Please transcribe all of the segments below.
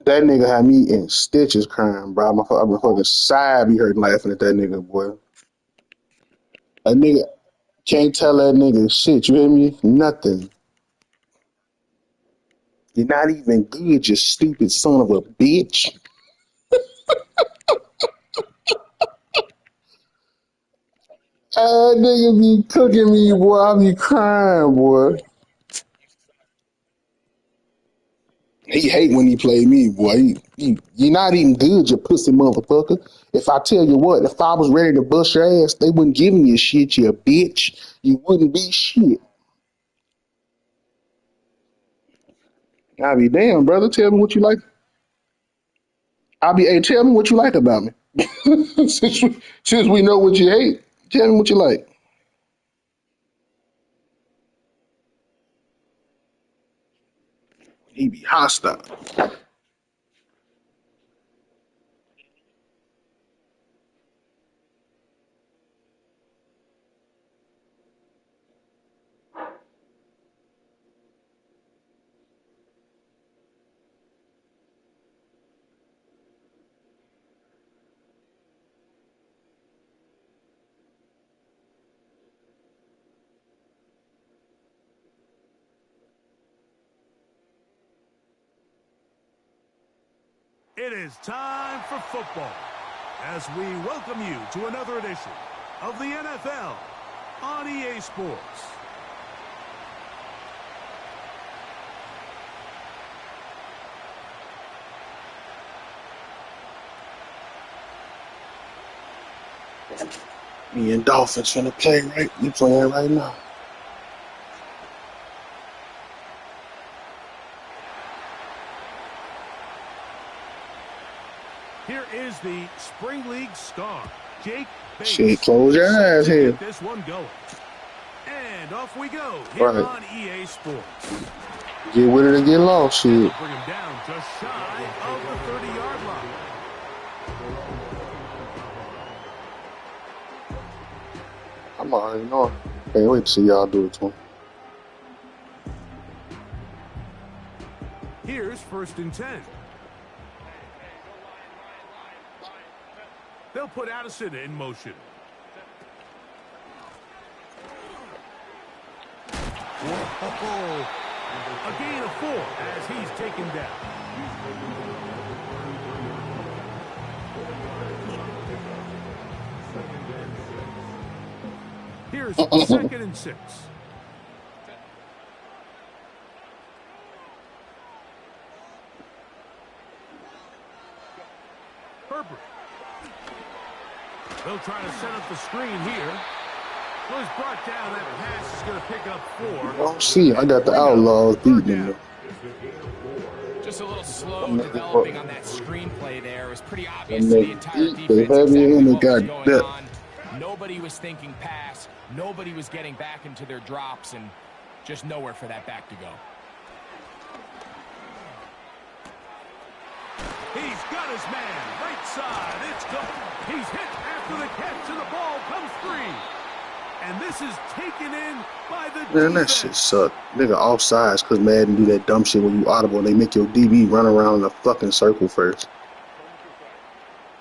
That nigga had me in stitches crying, bro. My fucking side be hurting laughing at that nigga, boy. That nigga can't tell that nigga shit. You hear me? Nothing. You're not even good, you stupid son of a bitch. That nigga be cooking me, boy. I be crying, boy. He hate when he play me, boy. You're not even good, you pussy motherfucker. If I tell you what, if I was ready to bust your ass, they wouldn't give me a shit, you bitch. You wouldn't be shit. I be damn, brother. Tell me what you like. Hey, tell me what you like about me. since we know what you hate, tell me what you like. He be hostile. It is time for football as we welcome you to another edition of the NFL on EA Sports. Me and Dolphins finna play right. You playing right now. Here is the Spring League star, Jake Bates. Shit, close your eyes here. This one going. And off we go here Right. on EA Sports. Get with it or get lost, shit. Bring him down just shy of the 30-yard line. I'm already knowing. Can't wait to see y'all do it to him. Here's 1st and 10. They'll put Addison in motion. Whoa. A gain of 4 as he's taken down. Here's 2nd and 6. Herbert. They'll try to set up the screen here. Was brought down. That pass is going to pick up 4. Oh, see, I got the Outlaws beating them. Just a little slow developing on that screenplay there. It was pretty obvious to the entire defense exactly what was going on. Nobody was thinking pass. Nobody was getting back into their drops, and just nowhere for that back to go. He's got his man. Right side. It's good. He's hit after the catch, and the ball comes free. And this is taken in by the defense. Man, that shit suck. Nigga offsides because Madden do that dumb shit when you audible and they make your DB run around in a fucking circle first.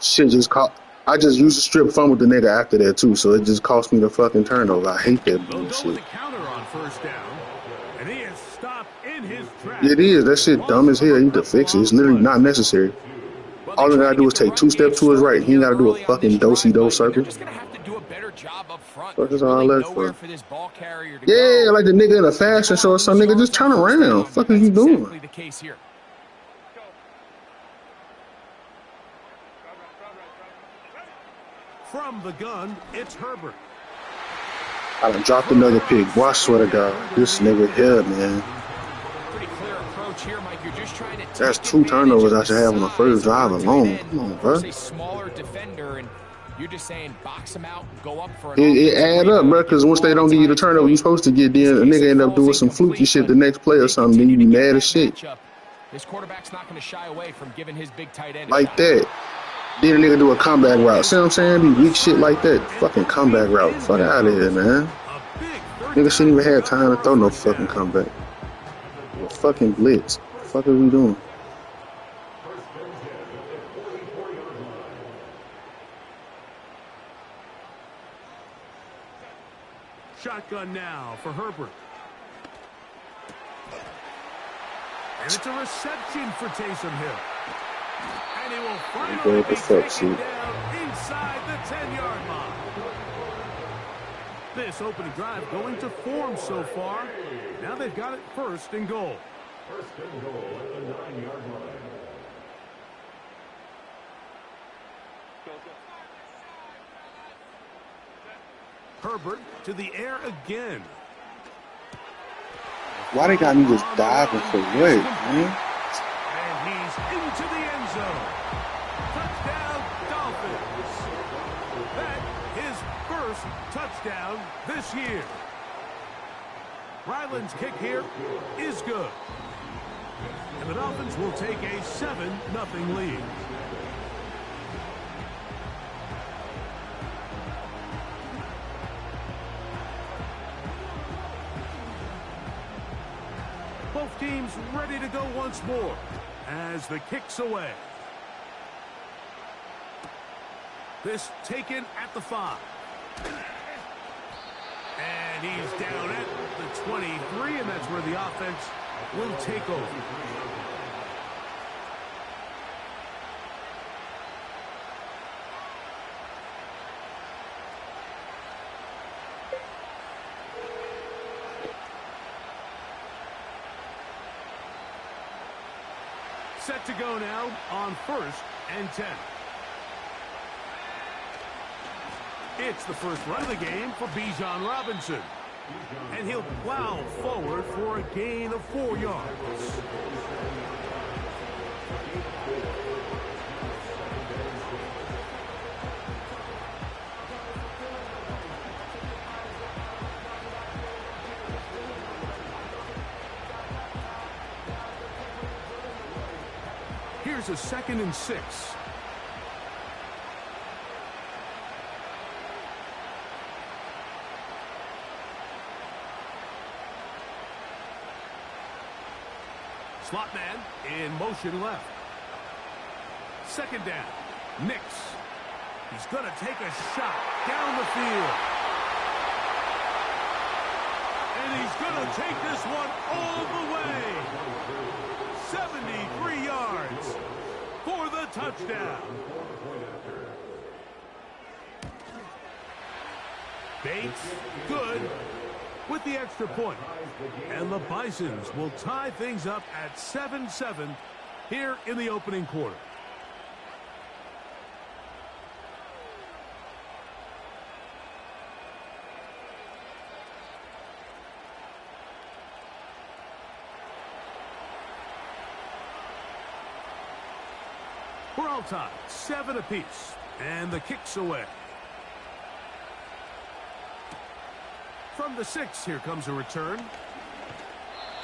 Shit just caught. I just used to strip fun with the nigga after that too, so it just cost me the fucking turnover. I hate that bullshit. Go with the counter on 1st down, and he is stopped in his tracks. It is. That shit dumb as hell. You need to fix it. It's literally not necessary. All he gotta do is take 2 steps to his right. He ain't gotta do a fucking do-si-do circle. What is all that for? Yeah, like the nigga in a fashion show or some nigga, just turn around. Fuck is you doing? From the gun, it's Herbert. I done dropped another pick. Boy, I swear to God, this nigga here, man. That's 2 turnovers I should have on the first drive alone. Come on, bro. You're just saying box them out, go up for it add up, bro, because once they don't give you the turnover you're supposed to get, then a nigga end up doing some fluky shit the next play or something, then you be mad as shit. This quarterback's not going to shy away from giving his big tight end like that. Then a nigga do a comeback route. See what I'm saying? Be weak shit like that. Fucking comeback route. Fuck out of here, man. Nigga shouldn't even have time to throw no fucking comeback. Fucking blitz. What the fuck are we doing? Shotgun now for Herbert. And it's a reception for Taysom Hill. And he will finally be taken down inside the 10-yard line. This opening drive going to form so far. Now they've got it 1st and goal. 1st and goal at the 9-yard line. Herbert to the air again. Why they got me just diving for what, man? And he's into the end zone. Touchdown, Dolphins. That his 1st touchdown this year. Ryland's kick here is good. And the Dolphins will take a 7-0 lead. Both teams ready to go once more as the kick's away. This taken at the 5. And he's down at the 23, and that's where the offense will take over. Set to go now on 1st and 10. It's the first run of the game for Bijan Robinson. And he'll plow forward for a gain of 4 yards. Here's a 2nd and 6. Slot man in motion left. 2nd down. Nix. He's going to take a shot down the field. And he's going to take this one all the way. 73 yards for the touchdown. Bates, good with the extra point. And the Bisons will tie things up at 7-7 here in the opening quarter. We're all tied, 7 apiece, and the kick's away. From the 6, here comes a return.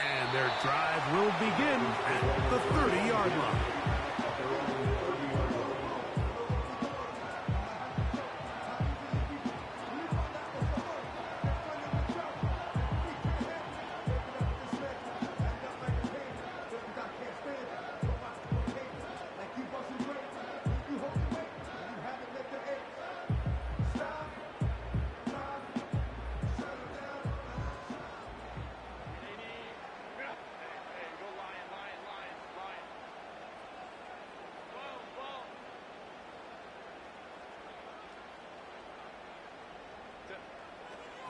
And their drive will begin at the 30-yard line.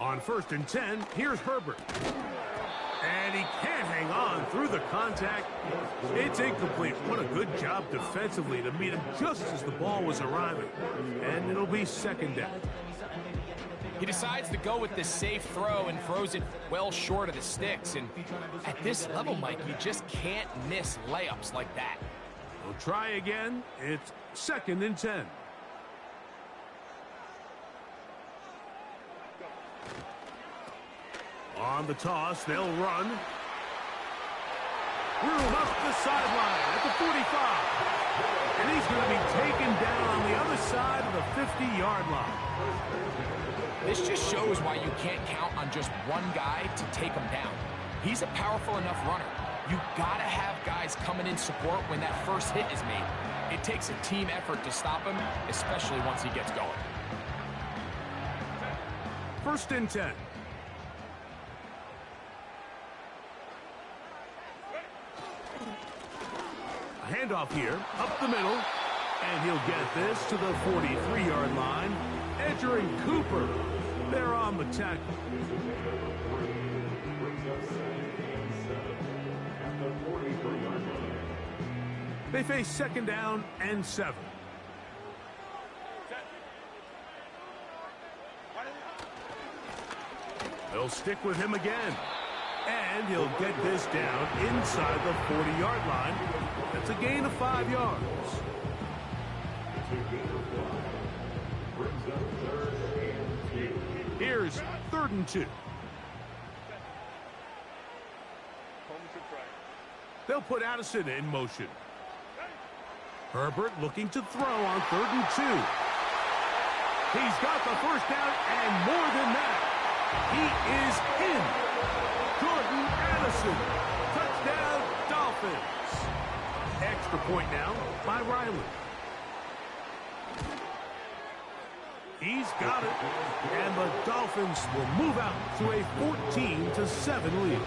On 1st and 10, here's Herbert. And he can't hang on through the contact. It's incomplete. What a good job defensively to meet him just as the ball was arriving. And it'll be 2nd down. He decides to go with this safe throw and throws it well short of the sticks. And at this level, Mike, you just can't miss layups like that. We'll try again. It's 2nd and 10. On the toss, they'll run. Room up the sideline at the 45. And he's going to be taken down on the other side of the 50-yard line. This just shows why you can't count on just one guy to take him down. He's a powerful enough runner. You've got to have guys coming in support when that first hit is made. It takes a team effort to stop him, especially once he gets going. 1st and 10. Handoff here, up the middle, and he'll get this to the 43-yard line. Entering Cooper, they're on the tackle. They face 2nd down and 7. They'll stick with him again. And he'll get this down inside the 40-yard line. That's a gain of 5 yards. Here's 3rd and 2. They'll put Addison in motion. Herbert looking to throw on 3rd and 2. He's got the 1st down and more than that. He is in. Jordan Addison. Touchdown, Dolphins. Extra point now by Riley. He's got it. And the Dolphins will move out to a 14-7 lead.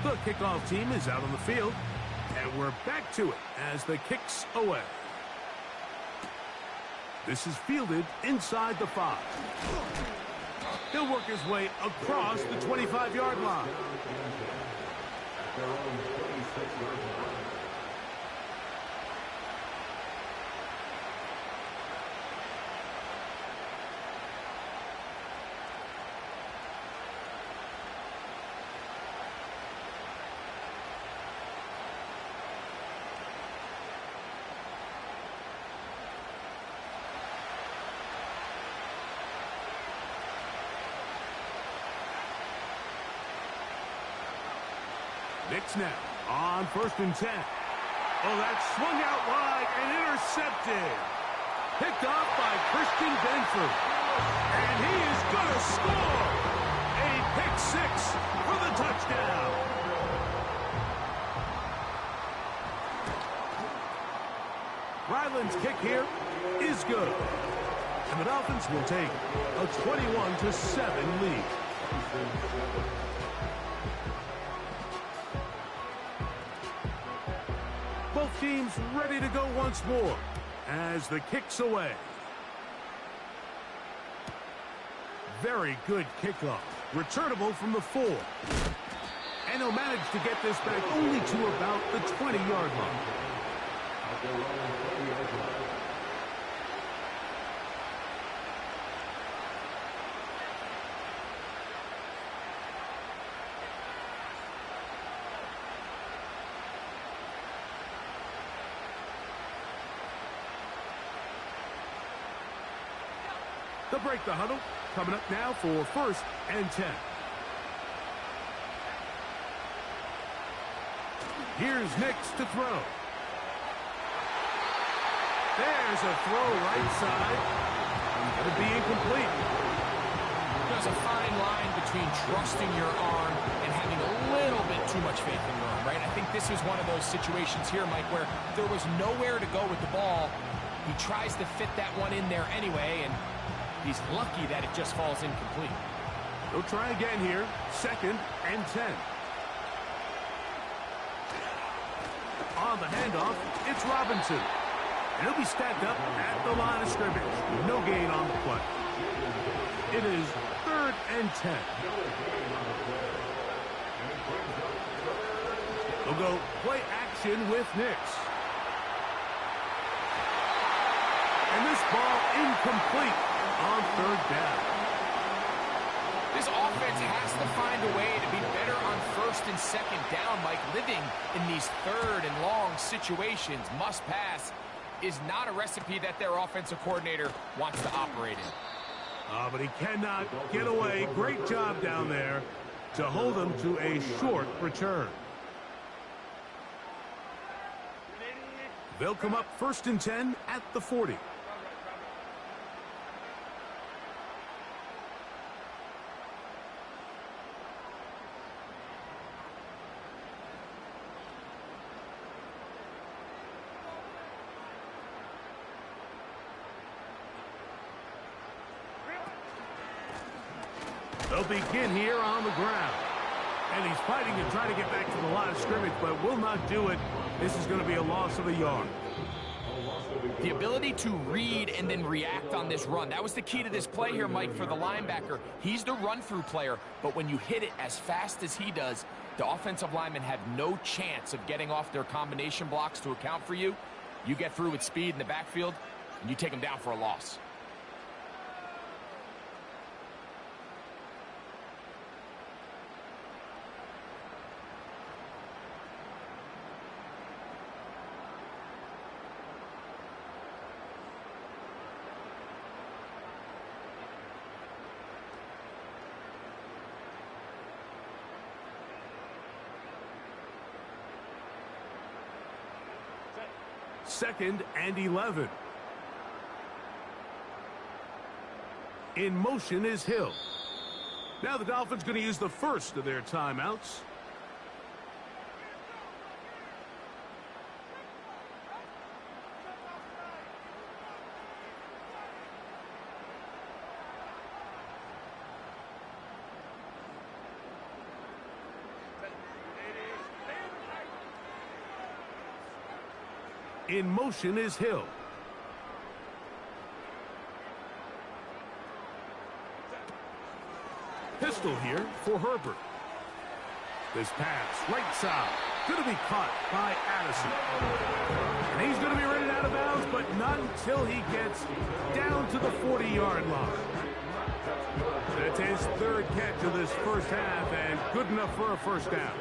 The kickoff team is out on the field. And we're back to it as the kick's away. This is fielded inside the 5. He'll work his way across the 25-yard line. Knicks now on 1st and 10. Oh, that swung out wide and intercepted. Picked off by Christian Benford. And he is going to score. A pick 6 for the touchdown. Ryland's kick here is good. And the Dolphins will take a 21-7 lead. Both teams ready to go once more as the kick's away. Very good kickoff. Returnable from the 4. And he'll manage to get this back only to about the 20-yard line. They'll break the huddle. Coming up now for 1st and 10. Here's Nix to throw. There's a throw right side. Going to be incomplete. There's a fine line between trusting your arm and having a little bit too much faith in your arm, right? I think this is one of those situations here, Mike, where there was nowhere to go with the ball. He tries to fit that one in there anyway, and he's lucky that it just falls incomplete. They'll try again here. 2nd and 10. On the handoff, it's Robinson. And he'll be stacked up at the line of scrimmage. No gain on the play. It is 3rd and 10. They'll go play action with Nix. And this ball incomplete on 3rd down. This offense has to find a way to be better on 1st and 2nd down, Mike. Living in these 3rd and long situations, must pass, is not a recipe that their offensive coordinator wants to operate in. But he cannot get away. Great job down there to hold him to a short return. They'll come up 1st and 10 at the 40. They'll begin here on the ground. And he's fighting to try to get back to the line of scrimmage, but will not do it. This is going to be a loss of a yard. The ability to read and then react on this run. That was the key to this play here, Mike, for the linebacker. He's the run-through player, but when you hit it as fast as he does, the offensive linemen have no chance of getting off their combination blocks to account for you. You get through with speed in the backfield, and you take them down for a loss. Second and 11. In motion is Hill. Now the Dolphins going to use the first of their timeouts. In motion is Hill. Pistol here for Herbert. This pass, right side, going to be caught by Addison. And he's going to be running out of bounds, but not until he gets down to the 40-yard line. That's his third catch of this first half, and good enough for a first down.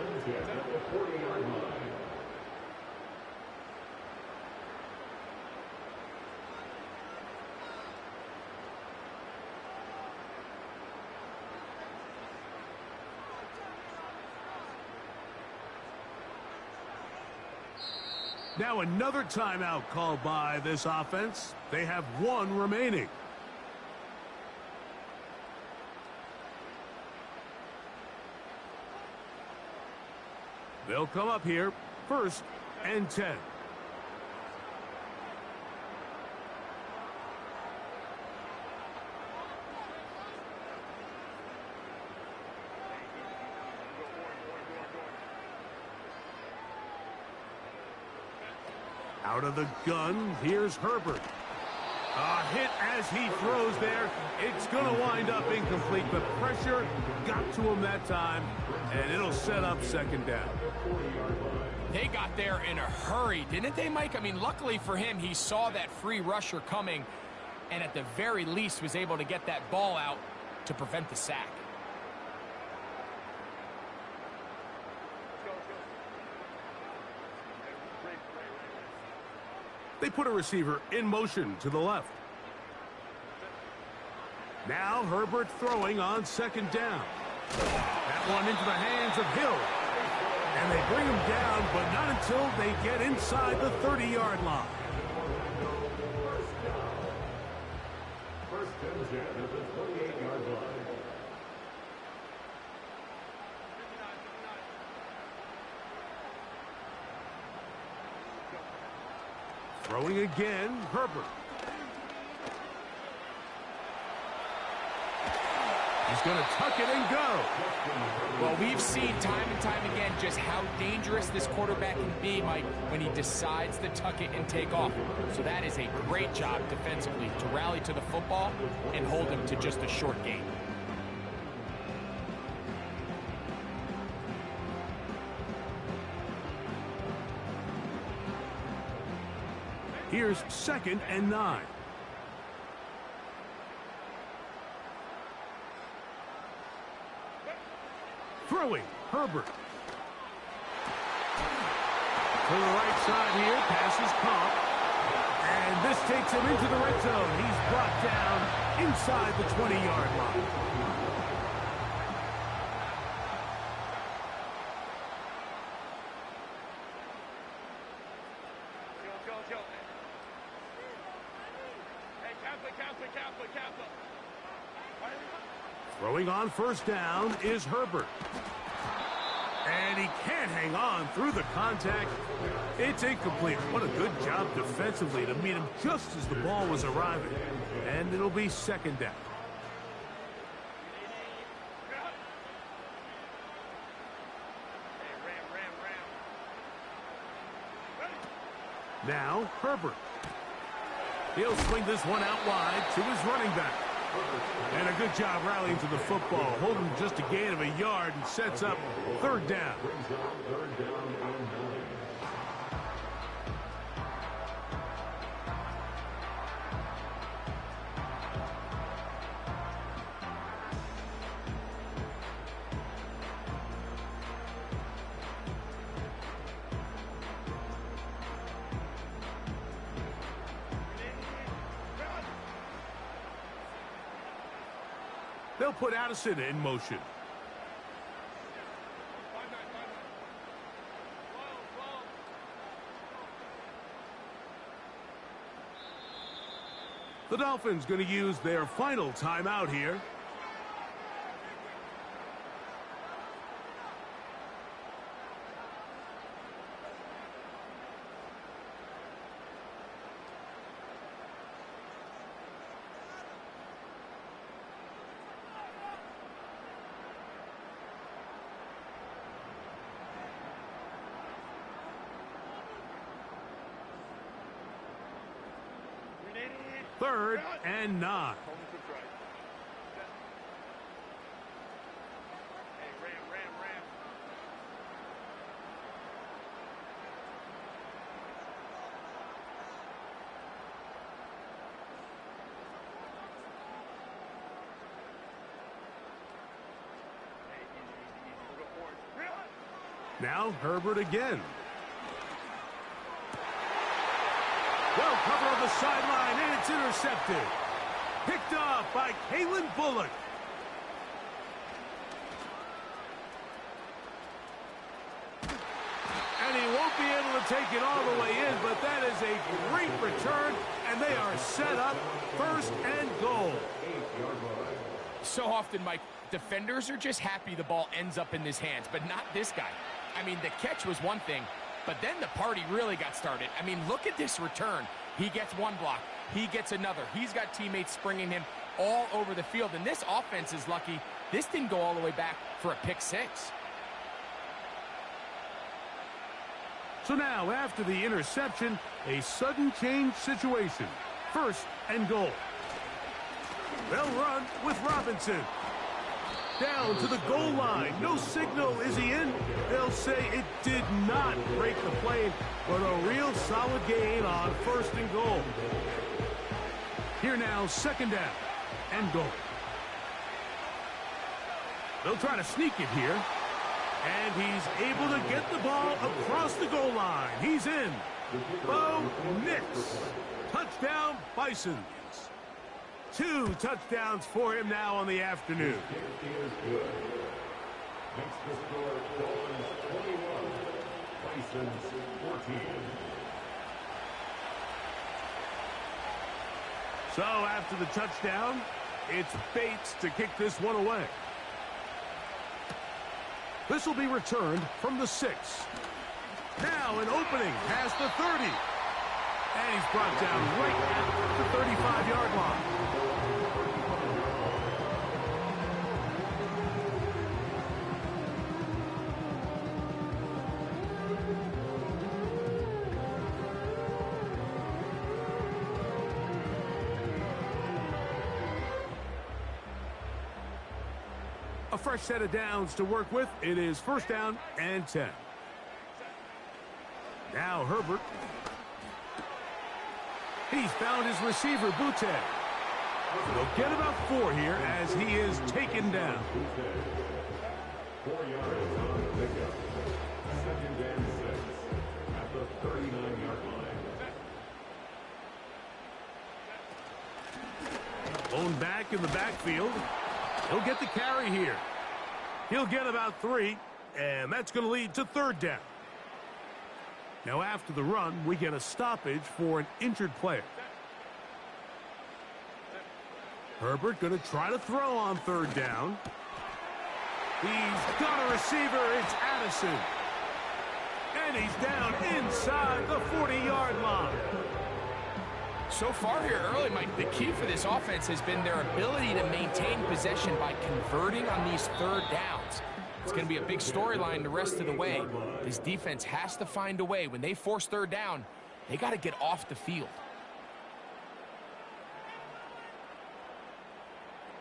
Now another timeout called by this offense. They have one remaining. They'll come up here, first and 10. Out of the gun, here's Herbert. A hit as he throws there. It's going to wind up incomplete, but pressure got to him that time, and it'll set up second down. They got there in a hurry, didn't they, Mike? I mean, luckily for him, he saw that free rusher coming, and at the very least was able to get that ball out to prevent the sack. They put a receiver in motion to the left. Now Herbert throwing on second down. That one into the hands of Hill. And they bring him down, but not until they get inside the 30-yard line. First and 10 at the 28-yard line. Throwing again, Herbert. He's going to tuck it and go. Well, we've seen time and time again just how dangerous this quarterback can be, Mike, when he decides to tuck it and take off. So that is a great job defensively to rally to the football and hold him to just a short gain. Here's second and 9. Throwing, Herbert. To the right side here, pass is caught. And this takes him into the red zone. He's brought down inside the 20-yard line. Throwing on first down is Herbert. And he can't hang on through the contact. It's incomplete. What a good job defensively to meet him just as the ball was arriving. And it'll be second down. Now, Herbert. He'll swing this one out wide to his running back. And a good job rallying to the football, holding just a gain of a yard and sets up third down. They'll put Addison in motion. The Dolphins going to use their final timeout here. Third and 9. Now Herbert again. Well, cover on the sideline, and it's intercepted. Picked up by Kalen Bullock. And he won't be able to take it all the way in, but that is a great return, and they are set up first and goal. So often, Mike, defenders are just happy the ball ends up in his hands, but not this guy. I mean, the catch was one thing, but then the party really got started. I mean, look at this return. He gets one block. He gets another. He's got teammates springing him all over the field. And this offense is lucky. This didn't go all the way back for a pick six. So now, after the interception, a sudden change situation. First and goal. They'll run with Robinson. Down to the goal line. No signal. Is he in? They'll say it did not break the plane, but a real solid gain on first and goal. Here now, second down and goal. They'll try to sneak it here. And he's able to get the ball across the goal line. He's in. Bo Nix. Touchdown, Bisons. 2 touchdowns for him now on the afternoon. Makes the score Dolphins 21, Bisons 14. So after the touchdown, it's Bates to kick this one away. This will be returned from the 6. Now an opening past the 30. And he's brought down right at the 35-yard line. A fresh set of downs to work with. It is first down and 10. Now Herbert. He's found his receiver, Butte. He'll get about 4 here as he is taken down. 4 yards on the pickup. Second and 6 at the 39-yard line. Blown back in the backfield. He'll get the carry here. He'll get about 3, and that's going to lead to third down. Now after the run, we get a stoppage for an injured player. Herbert going to try to throw on third down. He's got a receiver. It's Addison. And he's down inside the 40-yard line. So far here early, Mike, the key for this offense has been their ability to maintain possession by converting on these third downs. It's going to be a big storyline the rest of the way. This defense has to find a way. When they force third down, They got to get off the field.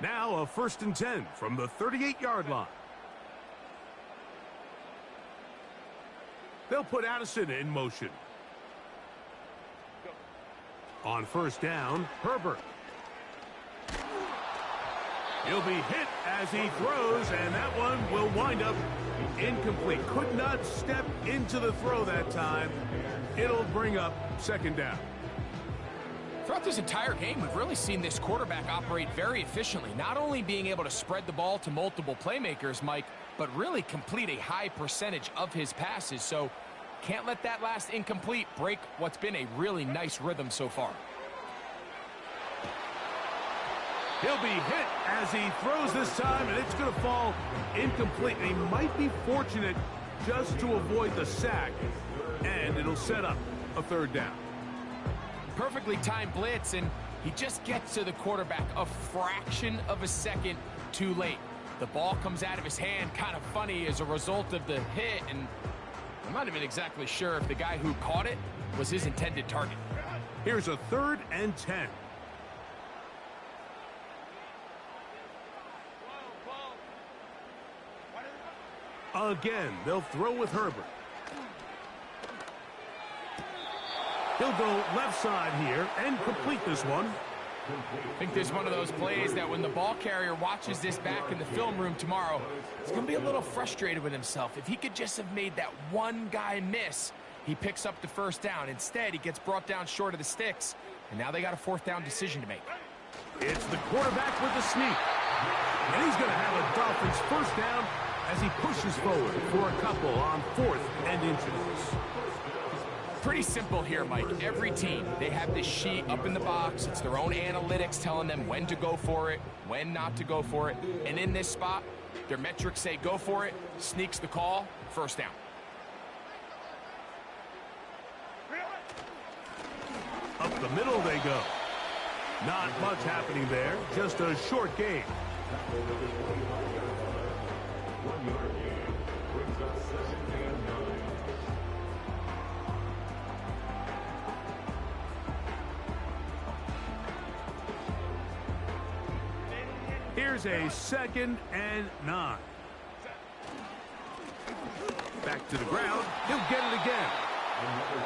Now a 1st and 10 from the 38-yard line. They'll put Addison in motion. On 1st down, Herbert. He'll be hit as he throws, and that one will wind up incomplete. Could not step into the throw that time. It'll bring up 2nd down. Throughout this entire game, we've really seen this quarterback operate very efficiently, not only being able to spread the ball to multiple playmakers, Mike, but really complete a high percentage of his passes. So can't let that last incomplete break what's been a really nice rhythm so far. He'll be hit as he throws this time, and it's going to fall incomplete. He might be fortunate just to avoid the sack, and it'll set up a 3rd down. Perfectly timed blitz, and he just gets to the quarterback a fraction of a second too late. The ball comes out of his hand kind of funny as a result of the hit, and I'm not even exactly sure if the guy who caught it was his intended target. Here's a 3rd and 10. Again, they'll throw with Herbert. He'll go left side here and complete this one. I think this is one of those plays that when the ball carrier watches this back in the film room tomorrow, he's going to be a little frustrated with himself. If he could just have made that one guy miss, he picks up the 1st down. Instead, he gets brought down short of the sticks, and now they got a 4th down decision to make. It's the quarterback with the sneak. And he's going to have a Dolphins 1st down as he pushes forward for a couple on 4th and inches. Pretty simple here, Mike. Every team, they have this sheet up in the box. It's their own analytics telling them when to go for it, when not to go for it. And in this spot, their metrics say go for it, sneaks the call, 1st down. Up the middle they go. Not much happening there, just a short game. Here's a 2nd and 9. Back to the ground. He'll get it again.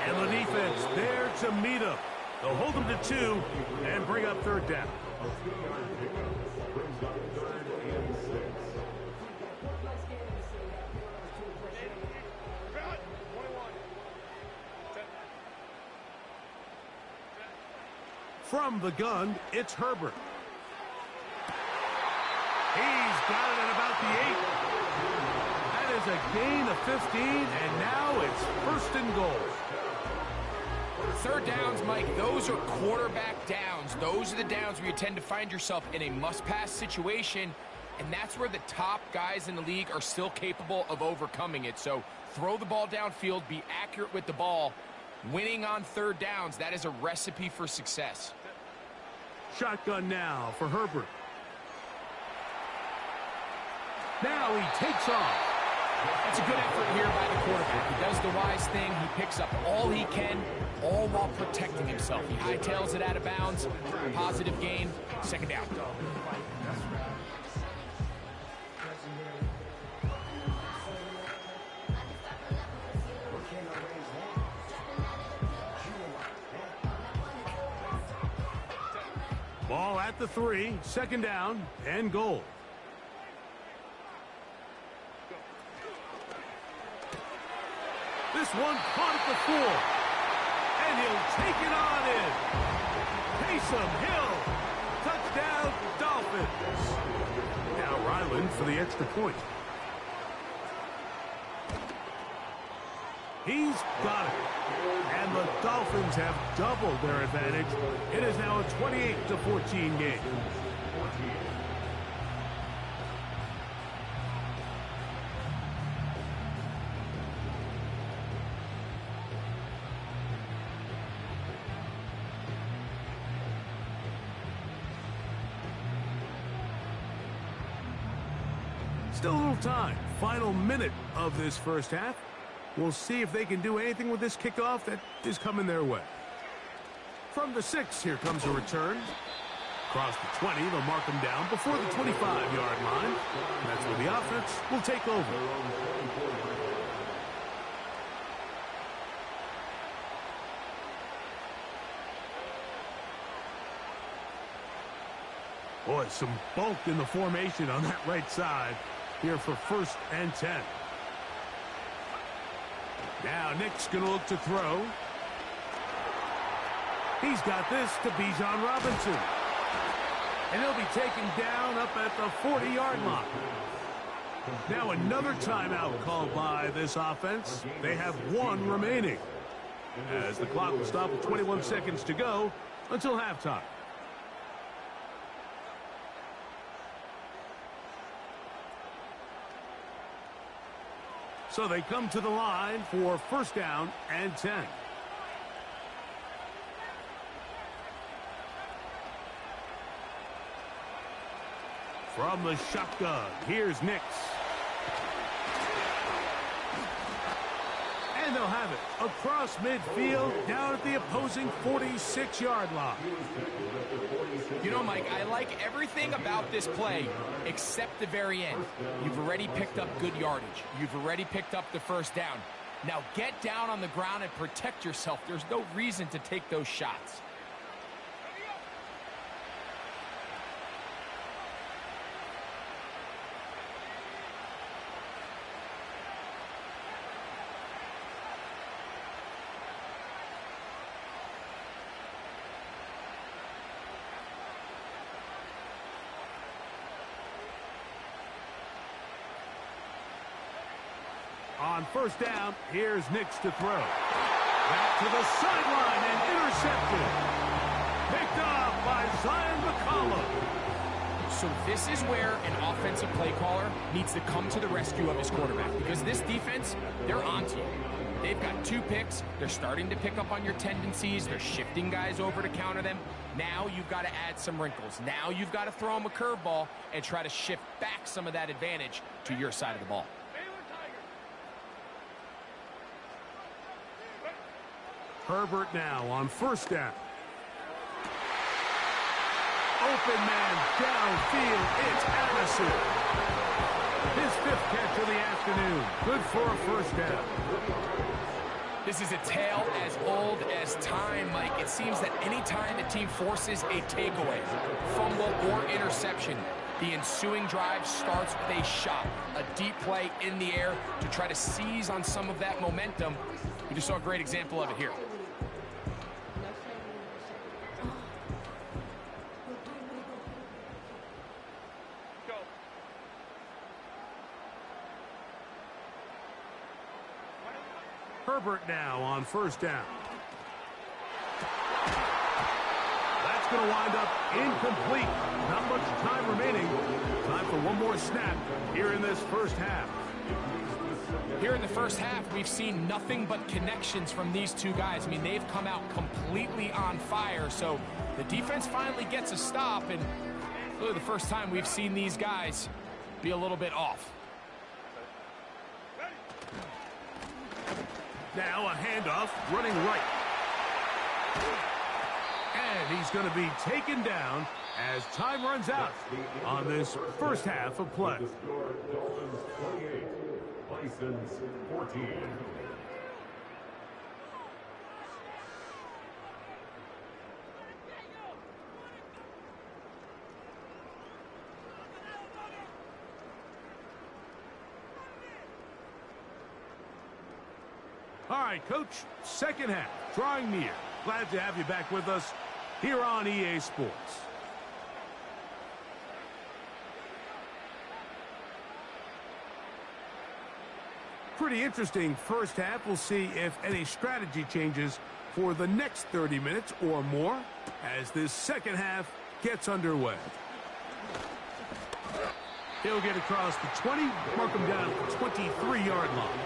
And the defense there to meet him. They'll hold him to 2 and bring up 3rd down. From the gun, it's Herbert. He's got it at about the 8. That is a gain of 15, and now it's 1st and goal. 3rd downs, Mike, those are quarterback downs. Those are the downs where you tend to find yourself in a must-pass situation, and that's where the top guys in the league are still capable of overcoming it. So throw the ball downfield, be accurate with the ball. Winning on 3rd downs, that is a recipe for success. Shotgun now for Herbert. Now he takes off. That's a good effort here by the quarterback. He does the wise thing. He picks up all he can, all while protecting himself. He hightails it out of bounds. Positive gain. 2nd down. Ball at the 3, 2nd down and goal. This one caught at the 4, and he'll take it on in. Taysom Hill, touchdown Dolphins. Now Ryland for the extra point. He's got it. And the Dolphins have doubled their advantage. It is now a 28-14 game. Still a little time. Final minute of this 1st half. We'll see if they can do anything with this kickoff that is coming their way. From the 6, here comes a return. Across the 20, they'll mark them down before the 25-yard line. That's where the offense will take over. Boy, some bulk in the formation on that right side here for 1st and 10. Now Nick's going to look to throw. He's got this to Bijan Robinson. And he'll be taken down up at the 40-yard line. Now another timeout called by this offense. They have 1 remaining, as the clock will stop with 21 seconds to go until halftime. So they come to the line for 1st down and 10. From the shotgun, here's Nix. And they'll have it across midfield down at the opposing 46-yard line. You know, Mike, I like everything about this play except the very end. You've already picked up good yardage. You've already picked up the 1st down. Now get down on the ground and protect yourself. There's no reason to take those shots. On 1st down, here's Nix to throw. Back to the sideline and intercepted. Picked off by Zion McCollum. So this is where an offensive play caller needs to come to the rescue of his quarterback, because this defense, they're onto you. They've got 2 picks. They're starting to pick up on your tendencies. They're shifting guys over to counter them. Now you've got to add some wrinkles. Now you've got to throw them a curveball and try to shift back some of that advantage to your side of the ball. Herbert now on 1st down. Open man downfield. It's Addison. His 5th catch of the afternoon. Good for a 1st down. This is a tale as old as time, Mike. It seems that any time the team forces a takeaway, fumble, or interception, the ensuing drive starts with a shot, a deep play in the air to try to seize on some of that momentum. We just saw a great example of it here. Herbert now on 1st down. That's going to wind up incomplete. Not much time remaining. Time for one more snap here in this 1st half. Here in the 1st half, we've seen nothing but connections from these 2 guys. I mean, they've come out completely on fire. So the defense finally gets a stop, and really the first time we've seen these guys be a little bit off. Now a handoff, running right. And he's going to be taken down as time runs out on this 1st half of play. Dolphins 28, Bisons 14. All right, Coach, 2nd half, drawing near. Glad to have you back with us here on EA Sports. Pretty interesting 1st half. We'll see if any strategy changes for the next 30 minutes or more as this 2nd half gets underway. He'll get across the 20, mark him down at the 23-yard line.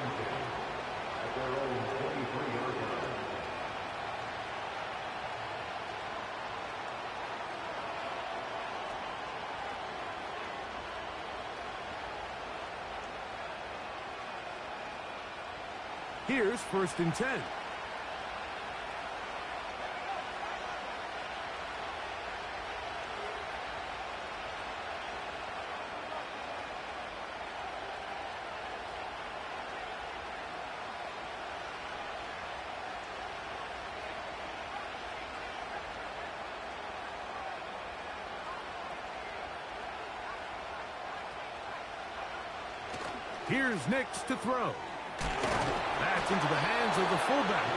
Here's 1st and 10. Here's Nix to throw. That's into the hands of the fullback.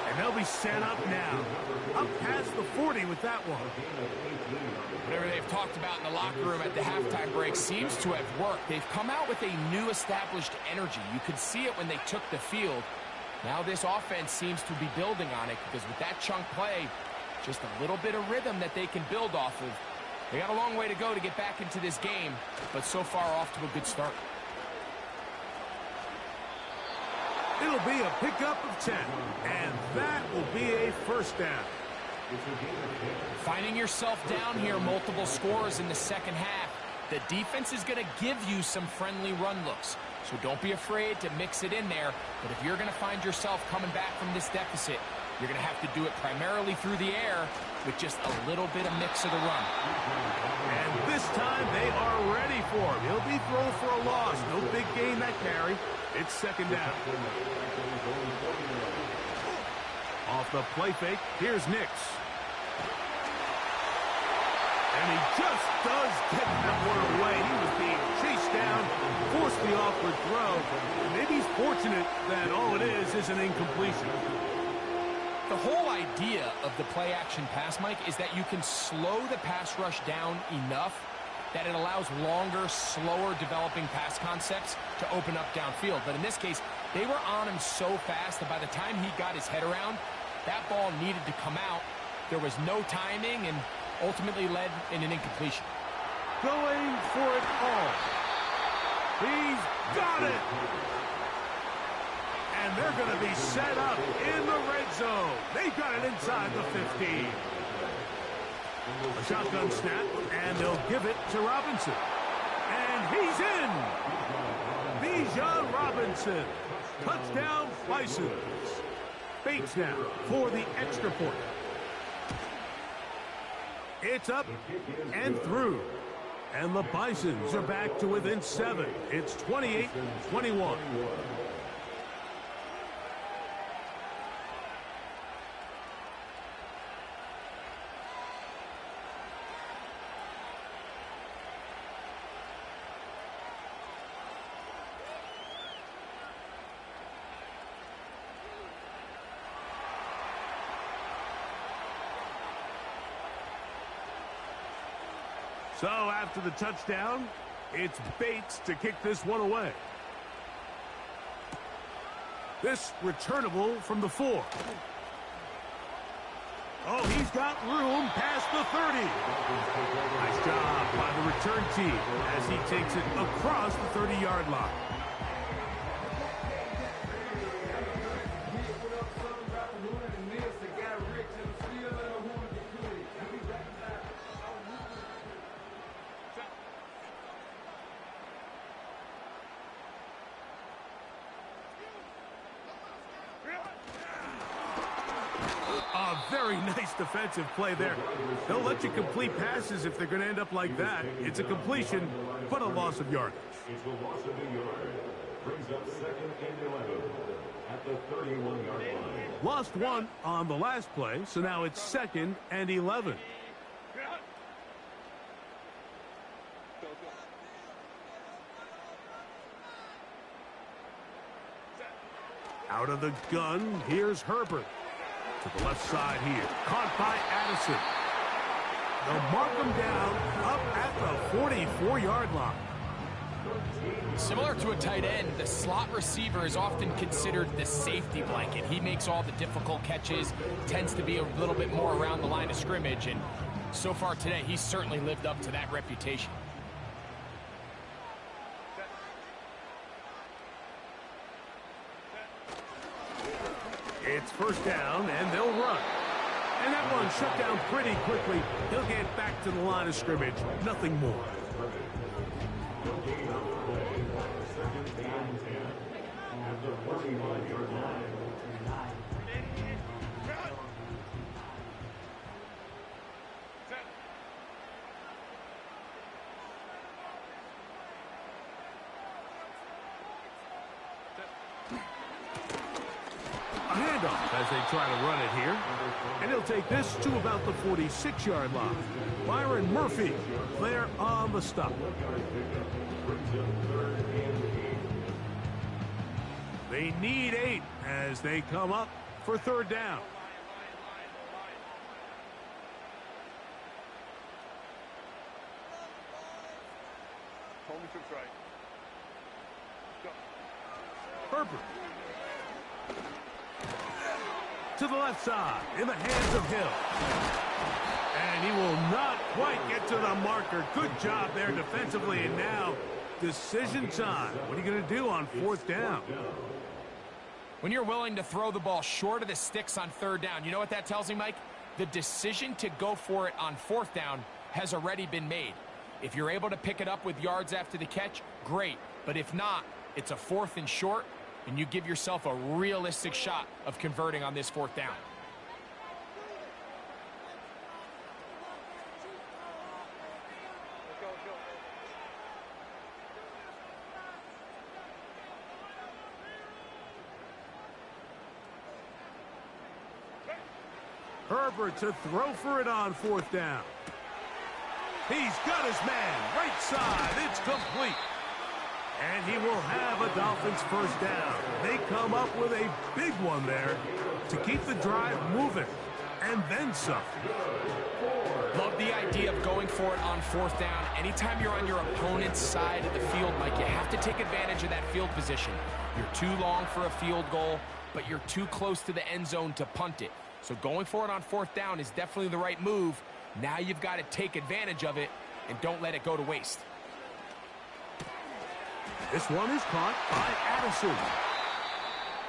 And they'll be set up now. Up past the 40 with that one. Whatever they've talked about in the locker room at the halftime break seems to have worked. They've come out with a new established energy. You could see it when they took the field. Now this offense seems to be building on it because with that chunk play, just a little bit of rhythm that they can build off of. They got a long way to go to get back into this game, but so far off to a good start. It'll be a pickup of 10, and that will be a 1st down. Finding yourself down here, multiple scores in the second half. The defense is going to give you some friendly run looks, so don't be afraid to mix it in there. But if you're going to find yourself coming back from this deficit, you're going to have to do it primarily through the air with just a little bit of mix of the run. And this time they are ready for him. He'll be thrown for a loss. No big gain that carry. It's 2nd down. Off the play fake, here's Nix. And he just does get that one away. He was being chased down, forced the awkward throw. Maybe he's fortunate that all it is an incompletion. The whole idea of the play-action pass, Mike, is that you can slow the pass rush down enough that it allows longer, slower developing pass concepts to open up downfield. But in this case, they were on him so fast that by the time he got his head around, that ball needed to come out. There was no timing and ultimately led in an incompletion. Going for it all. He's got it! And they're going to be set up in the red zone. They've got it inside the 15. A shotgun snap, and they'll give it to Robinson. And he's in! Bijan Robinson. Touchdown, Bisons. Bates now for the extra point. It's up and through. And the Bisons are back to within 7. It's 28-21. So after the touchdown, it's Bates to kick this one away. This returnable from the 4. Oh, he's got room past the 30. Nice job by the return team as he takes it across the 30-yard line. Very nice defensive play there. They'll let you complete passes if they're going to end up like that. It's a completion, but a loss of yardage. It's the loss of a yard. Brings up 2nd and 11 at the 31-yard line. Lost one on the last play, so now it's 2nd and 11. Out of the gun, here's Herbert. To the left side here. Caught by Addison. They'll mark him down up at the 44-yard line. Similar to a tight end, the slot receiver is often considered the safety blanket. He makes all the difficult catches, tends to be a little bit more around the line of scrimmage, and so far today, he's certainly lived up to that reputation. It's 1st down, and they'll run. And that one shut down pretty quickly. He'll get back to the line of scrimmage. Nothing more. at the 45-yard line. A handoff as they try to run it here. And he'll take this to about the 46-yard line. Byron Murphy there on the stop. They need 8 as they come up for third down. Herbert. To the left side, in the hands of Hill. And he will not quite get to the marker. Good job there defensively, and now decision time. What are you going to do on fourth down? When you're willing to throw the ball short of the sticks on third down, you know what that tells me, Mike? The decision to go for it on fourth down has already been made. If you're able to pick it up with yards after the catch, great. But if not, it's a 4th and short, and you give yourself a realistic shot of converting on this fourth down. Herbert to throw for it on fourth down. He's got his man, right side, it's complete. And he will have a Dolphins first down. They come up with a big one there to keep the drive moving, and then some. Love the idea of going for it on fourth down. Anytime you're on your opponent's side of the field, Mike, you have to take advantage of that field position. You're too long for a field goal, but you're too close to the end zone to punt it. So going for it on fourth down is definitely the right move. Now you've got to take advantage of it and don't let it go to waste. This one is caught by Addison.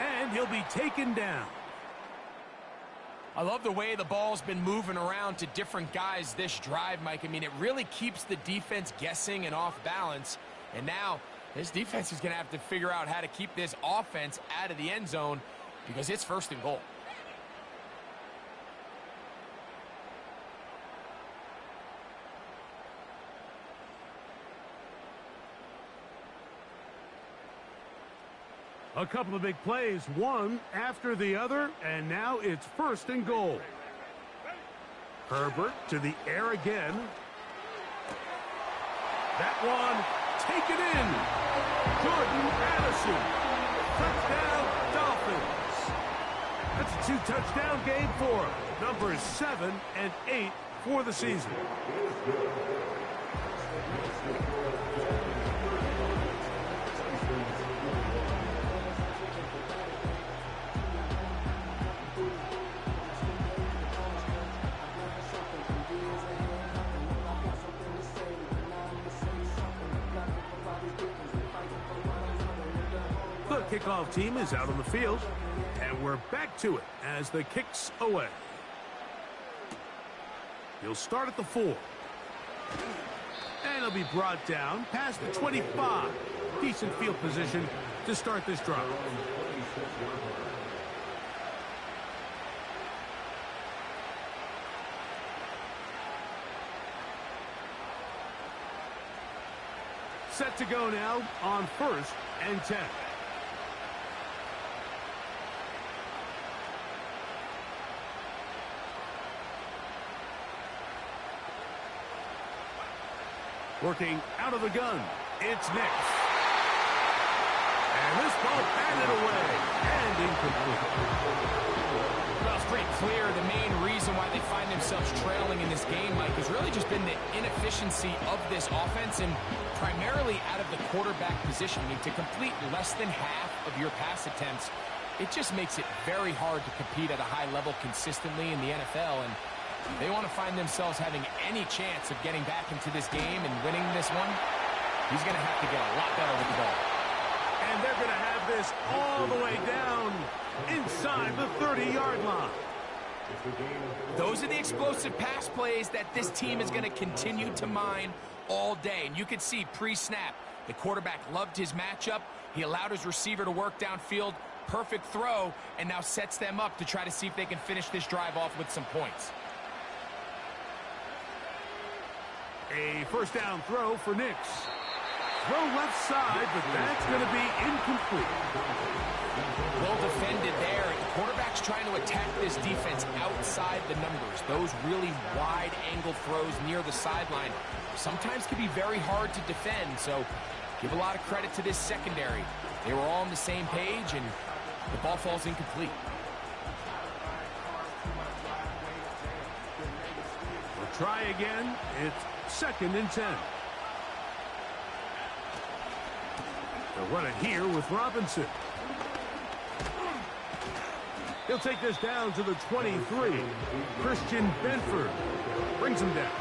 And he'll be taken down. I love the way the ball's been moving around to different guys this drive, Mike. I mean, it really keeps the defense guessing and off balance. And now this defense is going to have to figure out how to keep this offense out of the end zone because it's 1st and goal. A couple of big plays, one after the other, and now it's 1st and goal. Herbert to the air again. That one taken in. Jordan Addison. Touchdown, Dolphins. That's a 2-touchdown game for him. Numbers 7 and 8 for the season. The kickoff team is out on the field, and we're back to it as the kick's away. He'll start at the 4. And he'll be brought down past the 25. Decent field position to start this drive. Set to go now on 1st and 10. Working out of the gun, it's Nick. And this ball batted away and incomplete. Well, it's pretty clear the main reason why they find themselves trailing in this game, Mike, has really just been the inefficiency of this offense and primarily out of the quarterback position. I mean, to complete less than half of your pass attempts, it just makes it very hard to compete at a high level consistently in the NFL. And they want to find themselves having any chance of getting back into this game and winning this one. He's going to have to get a lot better with the ball. And they're going to have this all the way down inside the 30-yard line. Those are the explosive pass plays that this team is going to continue to mine all day. And you could see pre-snap, the quarterback loved his matchup, He allowed his receiver to work downfield, perfect throw, and now sets them up to try to see if they can finish this drive off with some points. A first down throw for Nix. Throw left side, but that's going to be incomplete. Well defended there. The quarterback's trying to attack this defense outside the numbers. Those really wide angle throws near the sideline sometimes can be very hard to defend, so give a lot of credit to this secondary. They were all on the same page, and the ball falls incomplete. We'll try again. It's 2nd and 10. They'll run it here with Robinson. He'll take this down to the 23. Christian Benford brings him down.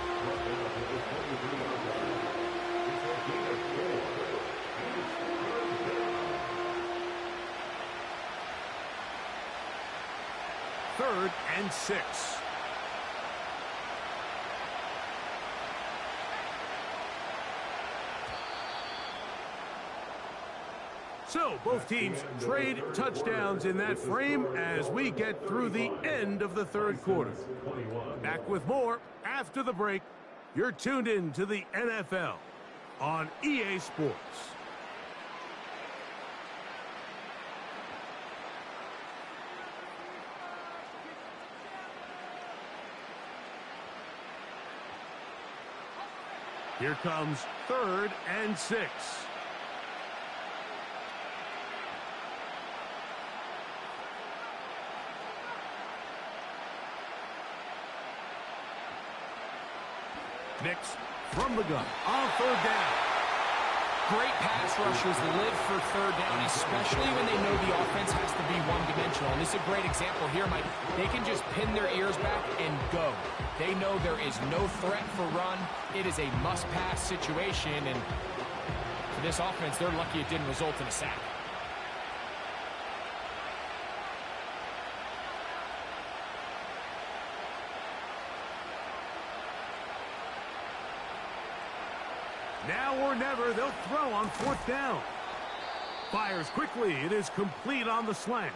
Third and 6. So, both teams trade touchdowns in that frame as we get through the end of the 3rd quarter. Back with more after the break. You're tuned in to the NFL on EA Sports. Here comes 3rd and 6. Nix from the gun on 3rd down. Great pass rushers live for 3rd down, especially when they know the offense has to be one-dimensional. And this is a great example here, Mike. They can just pin their ears back and go. They know there is no threat for run. It is a must-pass situation, and for this offense, they're lucky it didn't result in a sack. Now or never, they'll throw on 4th down. Fires quickly. It is complete on the slant.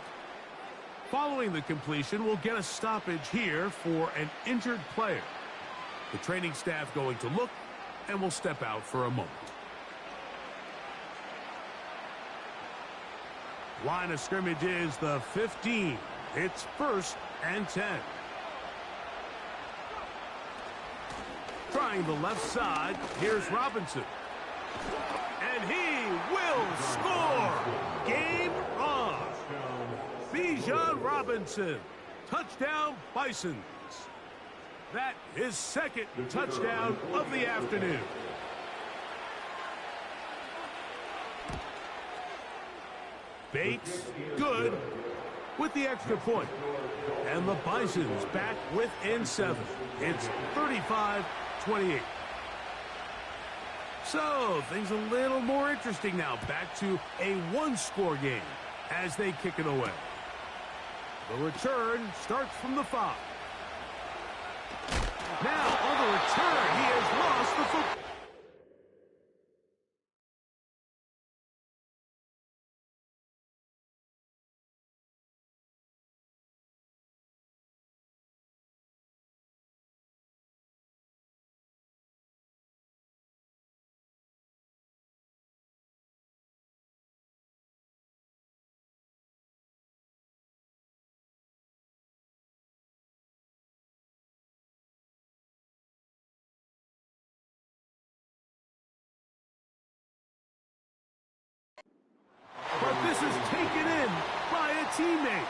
Following the completion, we'll get a stoppage here for an injured player. The training staff going to look, and will step out for a moment. Line of scrimmage is the 15. It's 1st and 10. Trying the left side, here's Robinson. And he will score! Game on! Bijan Robinson. Touchdown, Bisons. That is 2nd touchdown of the afternoon. Bates, good, with the extra point. And the Bisons back within 7. It's 35-28. So, things a little more interesting now. Back to a one-score game as they kick it away. The return starts from the 5. Now, on the return, he has lost the football. But this is taken in by a teammate.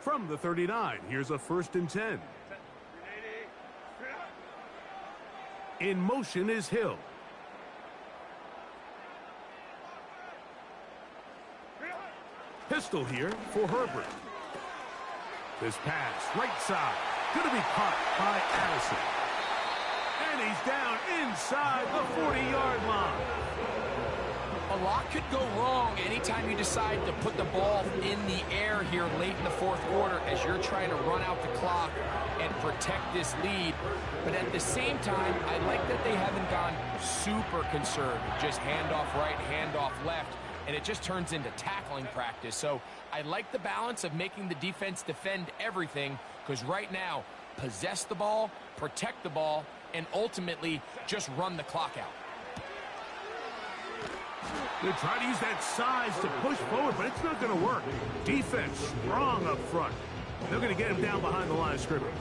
From the 39, here's a 1st and 10. In motion is Hill. Pistol here for Herbert. This pass, right side, going to be caught by Addison. And he's down inside the 40-yard line. A lot could go wrong anytime you decide to put the ball in the air here late in the fourth quarter as you're trying to run out the clock and protect this lead. But at the same time, I like that they haven't gone super conservative. Just handoff right, handoff left, and it just turns into tackling practice. So I like the balance of making the defense defend everything, because right now, possess the ball, protect the ball, and ultimately just run the clock out. They try to use that size to push forward, but it's not going to work. Defense strong up front. They're going to get him down behind the line of scrimmage.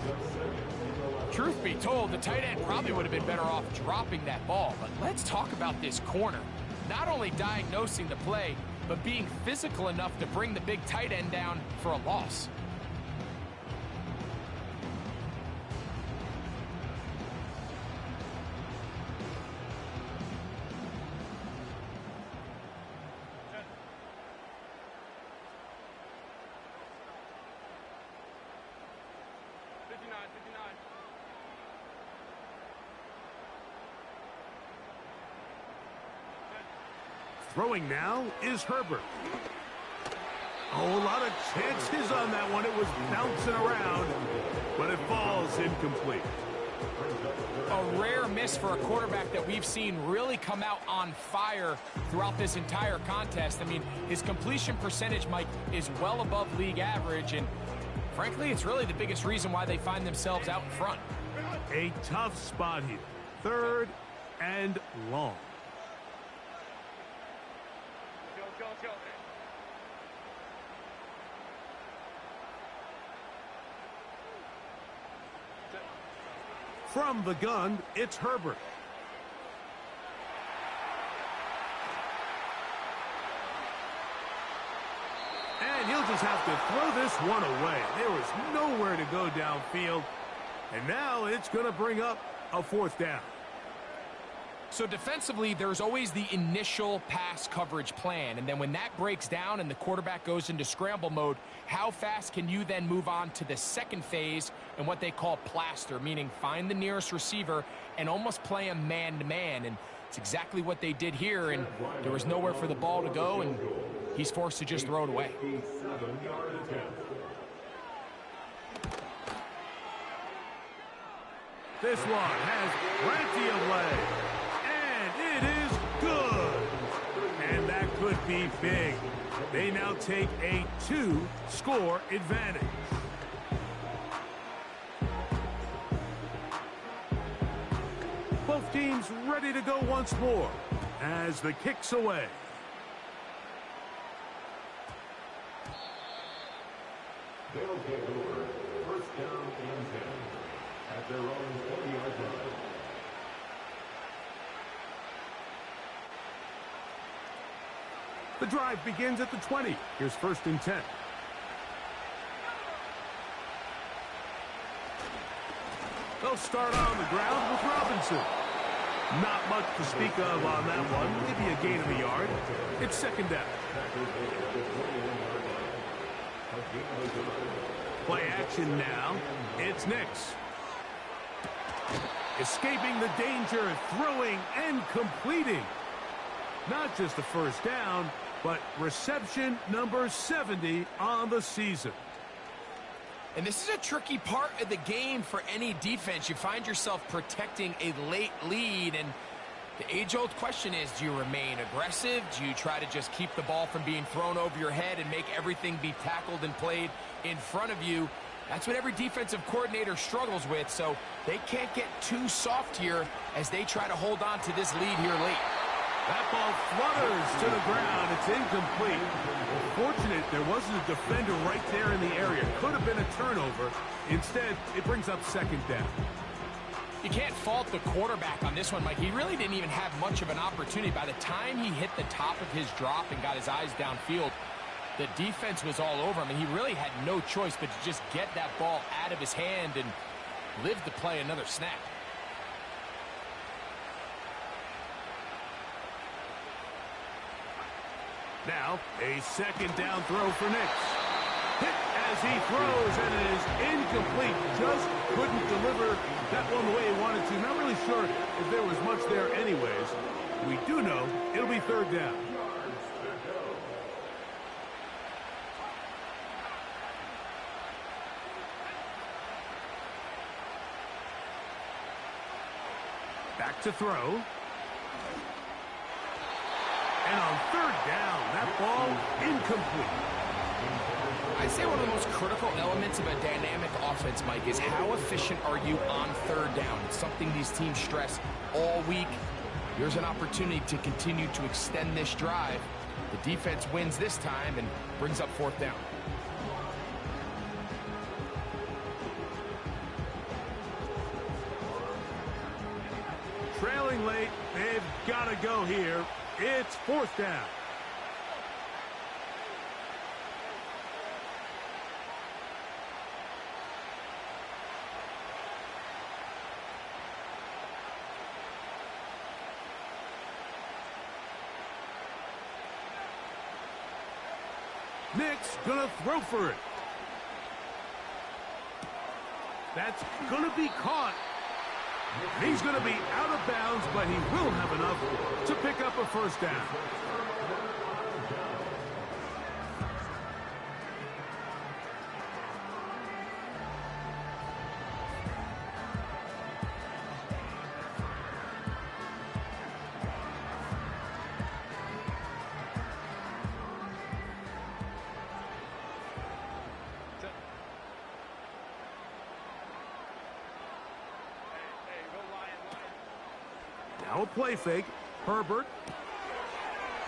Truth be told, the tight end probably would have been better off dropping that ball. But let's talk about this corner. Not only diagnosing the play, but being physical enough to bring the big tight end down for a loss. Throwing now is Herbert. Oh, a lot of chances on that one. It was bouncing around, but it falls incomplete. A rare miss for a quarterback that we've seen really come out on fire throughout this entire contest. I mean, his completion percentage, Mike, is well above league average, and frankly, it's really the biggest reason why they find themselves out in front. A tough spot here. 3rd and long. From the gun, it's Herbert. And he'll just have to throw this one away. There was nowhere to go downfield. And now it's going to bring up a 4th down. So defensively, there's always the initial pass coverage plan. And then when that breaks down and the quarterback goes into scramble mode, how fast can you then move on to the second phase and what they call plaster, meaning find the nearest receiver and almost play him man-to-man. And it's exactly what they did here, and there was nowhere for the ball to go, and he's forced to just throw it away. This one has plenty of leg. It is good. And that could be big. They now take a 2-score advantage. Both teams ready to go once more as the kick's away. They'll take over 1st down and 10 at their own 20-yard line. The drive begins at the 20. Here's 1st and 10. They'll start on the ground with Robinson. Not much to speak of on that one. Maybe a gain of a yard. It's 2nd down. Play action now. It's Nix. Escaping the danger, throwing and completing. Not just the 1st down, but reception number 70 on the season. And this is a tricky part of the game for any defense. You find yourself protecting a late lead, and the age-old question is, do you remain aggressive? Do you try to just keep the ball from being thrown over your head and make everything be tackled and played in front of you? That's what every defensive coordinator struggles with, so they can't get too soft here as they try to hold on to this lead here late. That ball flutters to the ground. It's incomplete. Fortunate there wasn't a defender right there in the area. Could have been a turnover. Instead, it brings up 2nd down. You can't fault the quarterback on this one, Mike. He really didn't even have much of an opportunity. By the time he hit the top of his drop and got his eyes downfield, the defense was all over him, and he really had no choice but to just get that ball out of his hand and live to play another snap. Now, a 2nd down throw for Nix. Hit as he throws, and it is incomplete. Just couldn't deliver that one the way he wanted to. Not really sure if there was much there anyways. We do know it'll be third down. Back to throw. And on third down, that ball incomplete. I'd say one of the most critical elements of a dynamic offense, Mike, is how efficient are you on third down. It's something these teams stress all week. Here's an opportunity to continue to extend this drive. The defense wins this time and brings up fourth down. Trailing late, they've got to go here. It's fourth down. Nick's gonna throw for it. That's gonna be caught. He's going to be out of bounds, but he will have enough to pick up a first down. Now a play fake. Herbert.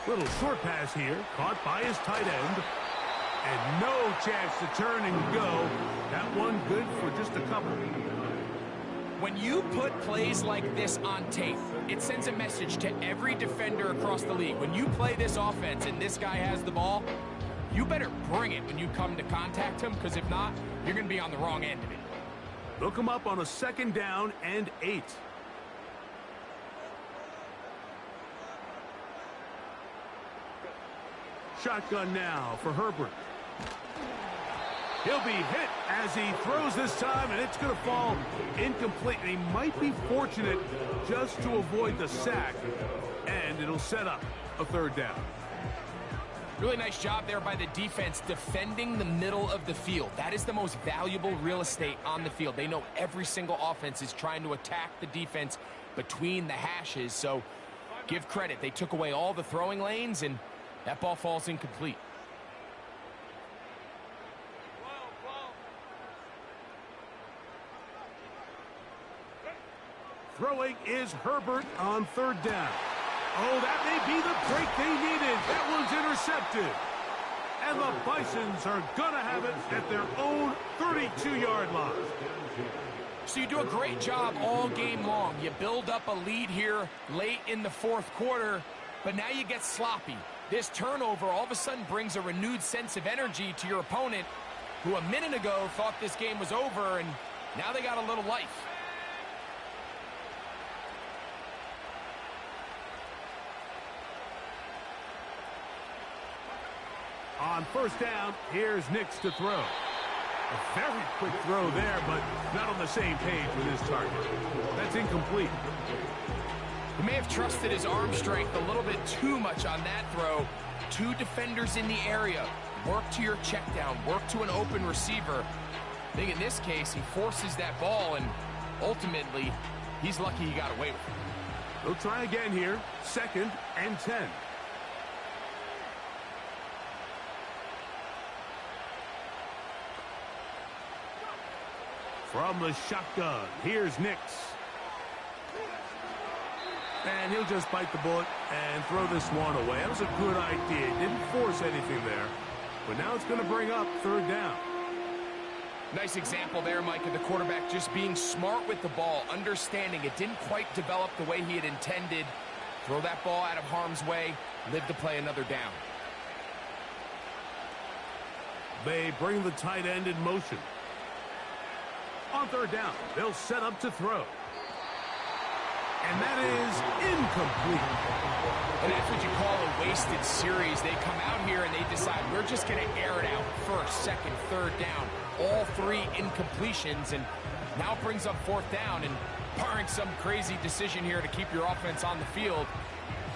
Little short pass here. Caught by his tight end. And no chance to turn and go. That one good for just a couple. When you put plays like this on tape, it sends a message to every defender across the league. When you play this offense and this guy has the ball, you better bring it when you come to contact him, because if not, you're going to be on the wrong end of it. Look him up on a 2nd down and 8. Shotgun now for Herbert. He'll be hit as he throws this time, and it's going to fall incomplete. And he might be fortunate just to avoid the sack, and it'll set up a third down. Really nice job there by the defense defending the middle of the field. That is the most valuable real estate on the field. They know every single offense is trying to attack the defense between the hashes, so give credit. They took away all the throwing lanes, and that ball falls incomplete. Throwing is Herbert on third down. Oh, that may be the break they needed. That one's intercepted. And the Bisons are going to have it at their own 32-yard line. So you do a great job all game long. You build up a lead here late in the fourth quarter, but now you get sloppy. This turnover all of a sudden brings a renewed sense of energy to your opponent, who a minute ago thought this game was over, and now they got a little life. On first down, here's Nix to throw. A very quick throw there, but not on the same page with his target. That's incomplete. He may have trusted his arm strength a little bit too much on that throw. Two defenders in the area. Work to your check down. Work to an open receiver. I think in this case, he forces that ball, and ultimately, he's lucky he got away with it. They'll try again here. 2nd and 10. From the shotgun, here's Nix. And he'll just bite the bullet and throw this one away. That was a good idea. Didn't force anything there. But now it's going to bring up third down. Nice example there, Mike, of the quarterback just being smart with the ball, understanding it didn't quite develop the way he had intended. Throw that ball out of harm's way, live to play another down. They bring the tight end in motion. On third down, they'll set up to throw. And that is incomplete. And that's what you call a wasted series. They come out here and they decide we're just going to air it out. First, second, third down. All three incompletions, and now brings up fourth down. And barring some crazy decision here to keep your offense on the field,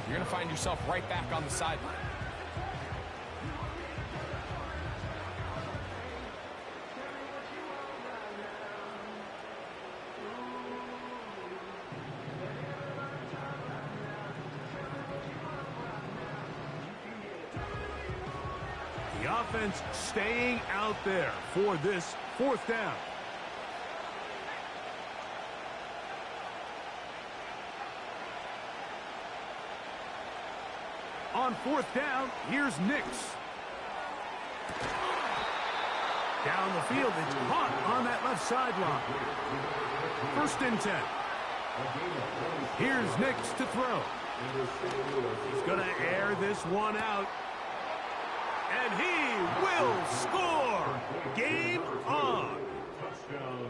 you're going to find yourself right back on the sideline. The offense staying out there for this fourth down. On fourth down, here's Nix. Down the field, it's caught on that left sideline. 1st and 10. Here's Nix to throw. He's going to air this one out. And he will score! Game on!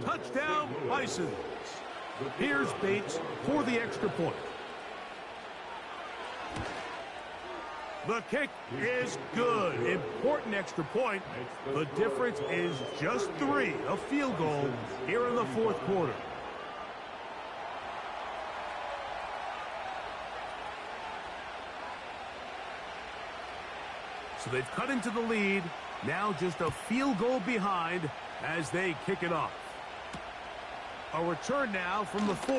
Touchdown, Bisons. Here's Bates for the extra point. The kick is good. Important extra point. The difference is just 3, a field goal here in the fourth quarter. So they've cut into the lead. Now just a field goal behind as they kick it off. A return now from the 4.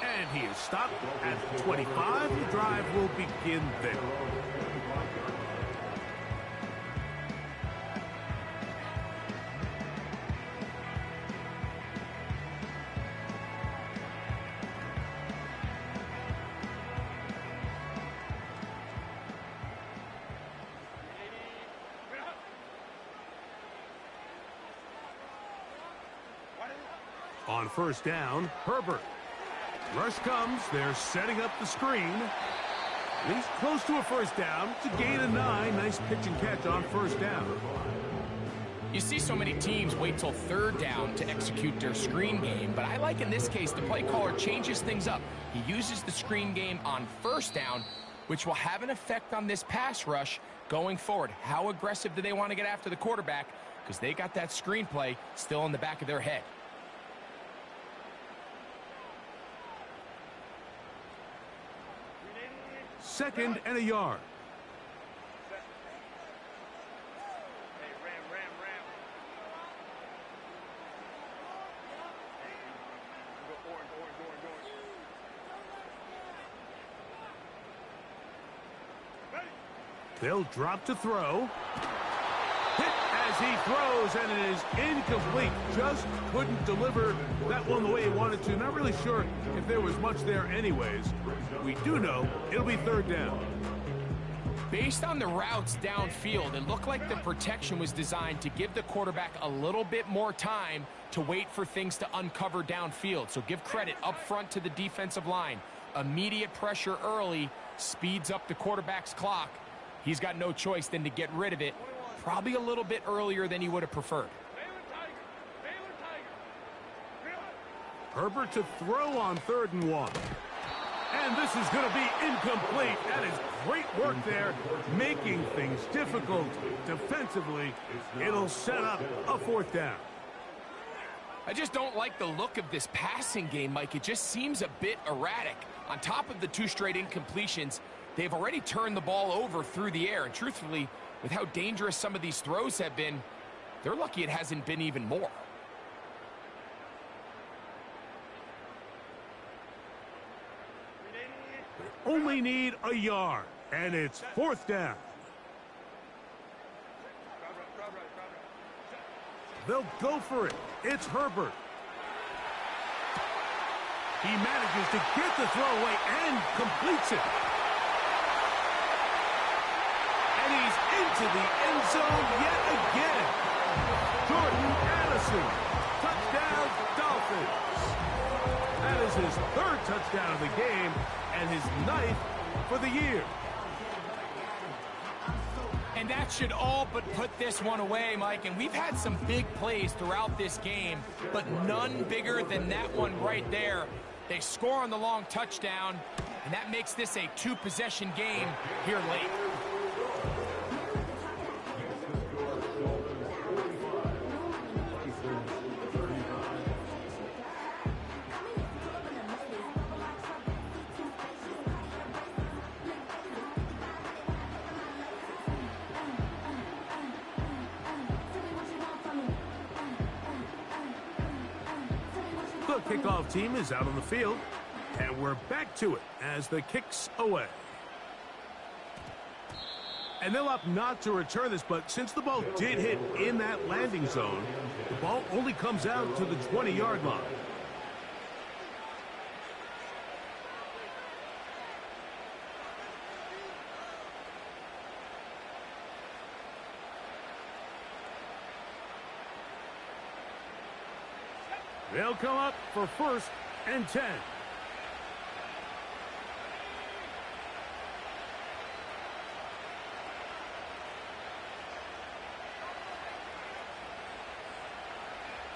And he is stopped at the 25. The drive will begin there. On first down, Herbert. Rush comes. They're setting up the screen. He's close to a first down. It's a gain of 9. Nice pitch and catch on first down. You see so many teams wait till third down to execute their screen game, but I like in this case the play caller changes things up. He uses the screen game on first down, which will have an effect on this pass rush going forward. How aggressive do they want to get after the quarterback? Because they got that screen play still in the back of their head. Second and a yard. They'll drop to throw. Hit as he throws, and it is incomplete. Just couldn't deliver that one the way he wanted to. Not really sure if there was much there anyways. We do know it'll be third down. Based on the routes downfield, it looked like the protection was designed to give the quarterback a little bit more time to wait for things to uncover downfield. So give credit up front to the defensive line. Immediate pressure early speeds up the quarterback's clock. He's got no choice than to get rid of it, probably a little bit earlier than he would have preferred. Herbert to throw on 3rd and 1. And this is going to be incomplete. That is great work there, making things difficult defensively. It'll set up a fourth down. I just don't like the look of this passing game, Mike. It just seems a bit erratic. On top of the 2 straight incompletions, they've already turned the ball over through the air. And truthfully, with how dangerous some of these throws have been, they're lucky it hasn't been even more. Only need a yard, and it's fourth down. They'll go for it. It's Herbert. He manages to get the throw away and completes it. And he's into the end zone yet again. Jordan Addison. Touchdown, Dolphins. That is his 3rd touchdown of the game and his 9th for the year. And that should all but put this one away, Mike. And we've had some big plays throughout this game, but none bigger than that one right there. They score on the long touchdown, and that makes this a two-possession game here late. The kickoff team is out on the field, and we're back to it as the kick's away. And they'll opt not to return this, but since the ball did hit in that landing zone, the ball only comes out to the 20-yard line. They'll come up for 1st and 10.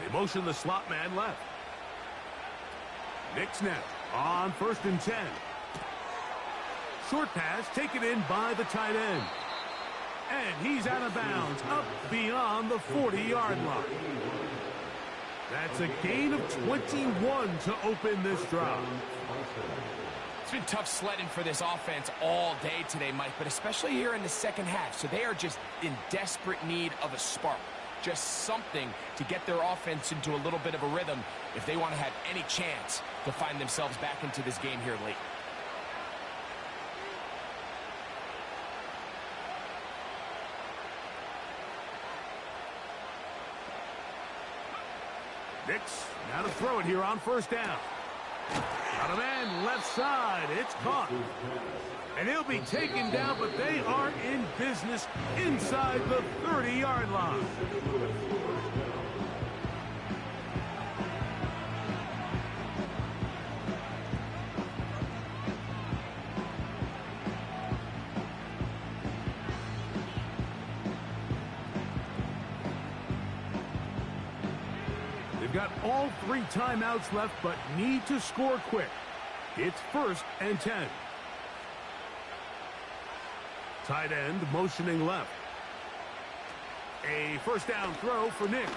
They motion the slot man left. Nick snap on 1st and 10. Short pass taken in by the tight end. And he's out of bounds up beyond the 40-yard line. That's a gain of 21 to open this drive. It's been tough sledding for this offense all day today, Mike, but especially here in the second half. So they are just in desperate need of a spark. Just something to get their offense into a little bit of a rhythm if they want to have any chance to find themselves back into this game here late. Nix now to throw it here on 1st down. Got a man left side. It's caught. And he'll be taken down, but they are in business inside the 30-yard line. Got all 3 timeouts left, but need to score quick. It's 1st and 10. Tight end motioning left. A 1st down throw for Nix.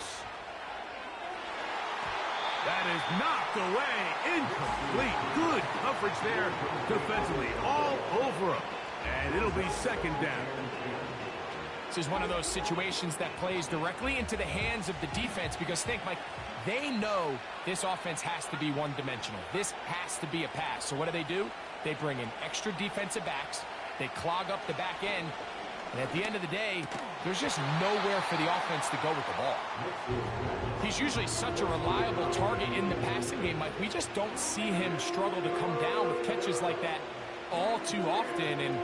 That is knocked away. Incomplete. Good coverage there defensively. All over him. And it'll be 2nd down. This is one of those situations that plays directly into the hands of the defense because think, Mike, they know this offense has to be one-dimensional. This has to be a pass. So what do? They bring in extra defensive backs. They clog up the back end. And at the end of the day, there's just nowhere for the offense to go with the ball. He's usually such a reliable target in the passing game, Mike. We just don't see him struggle to come down with catches like that all too often. And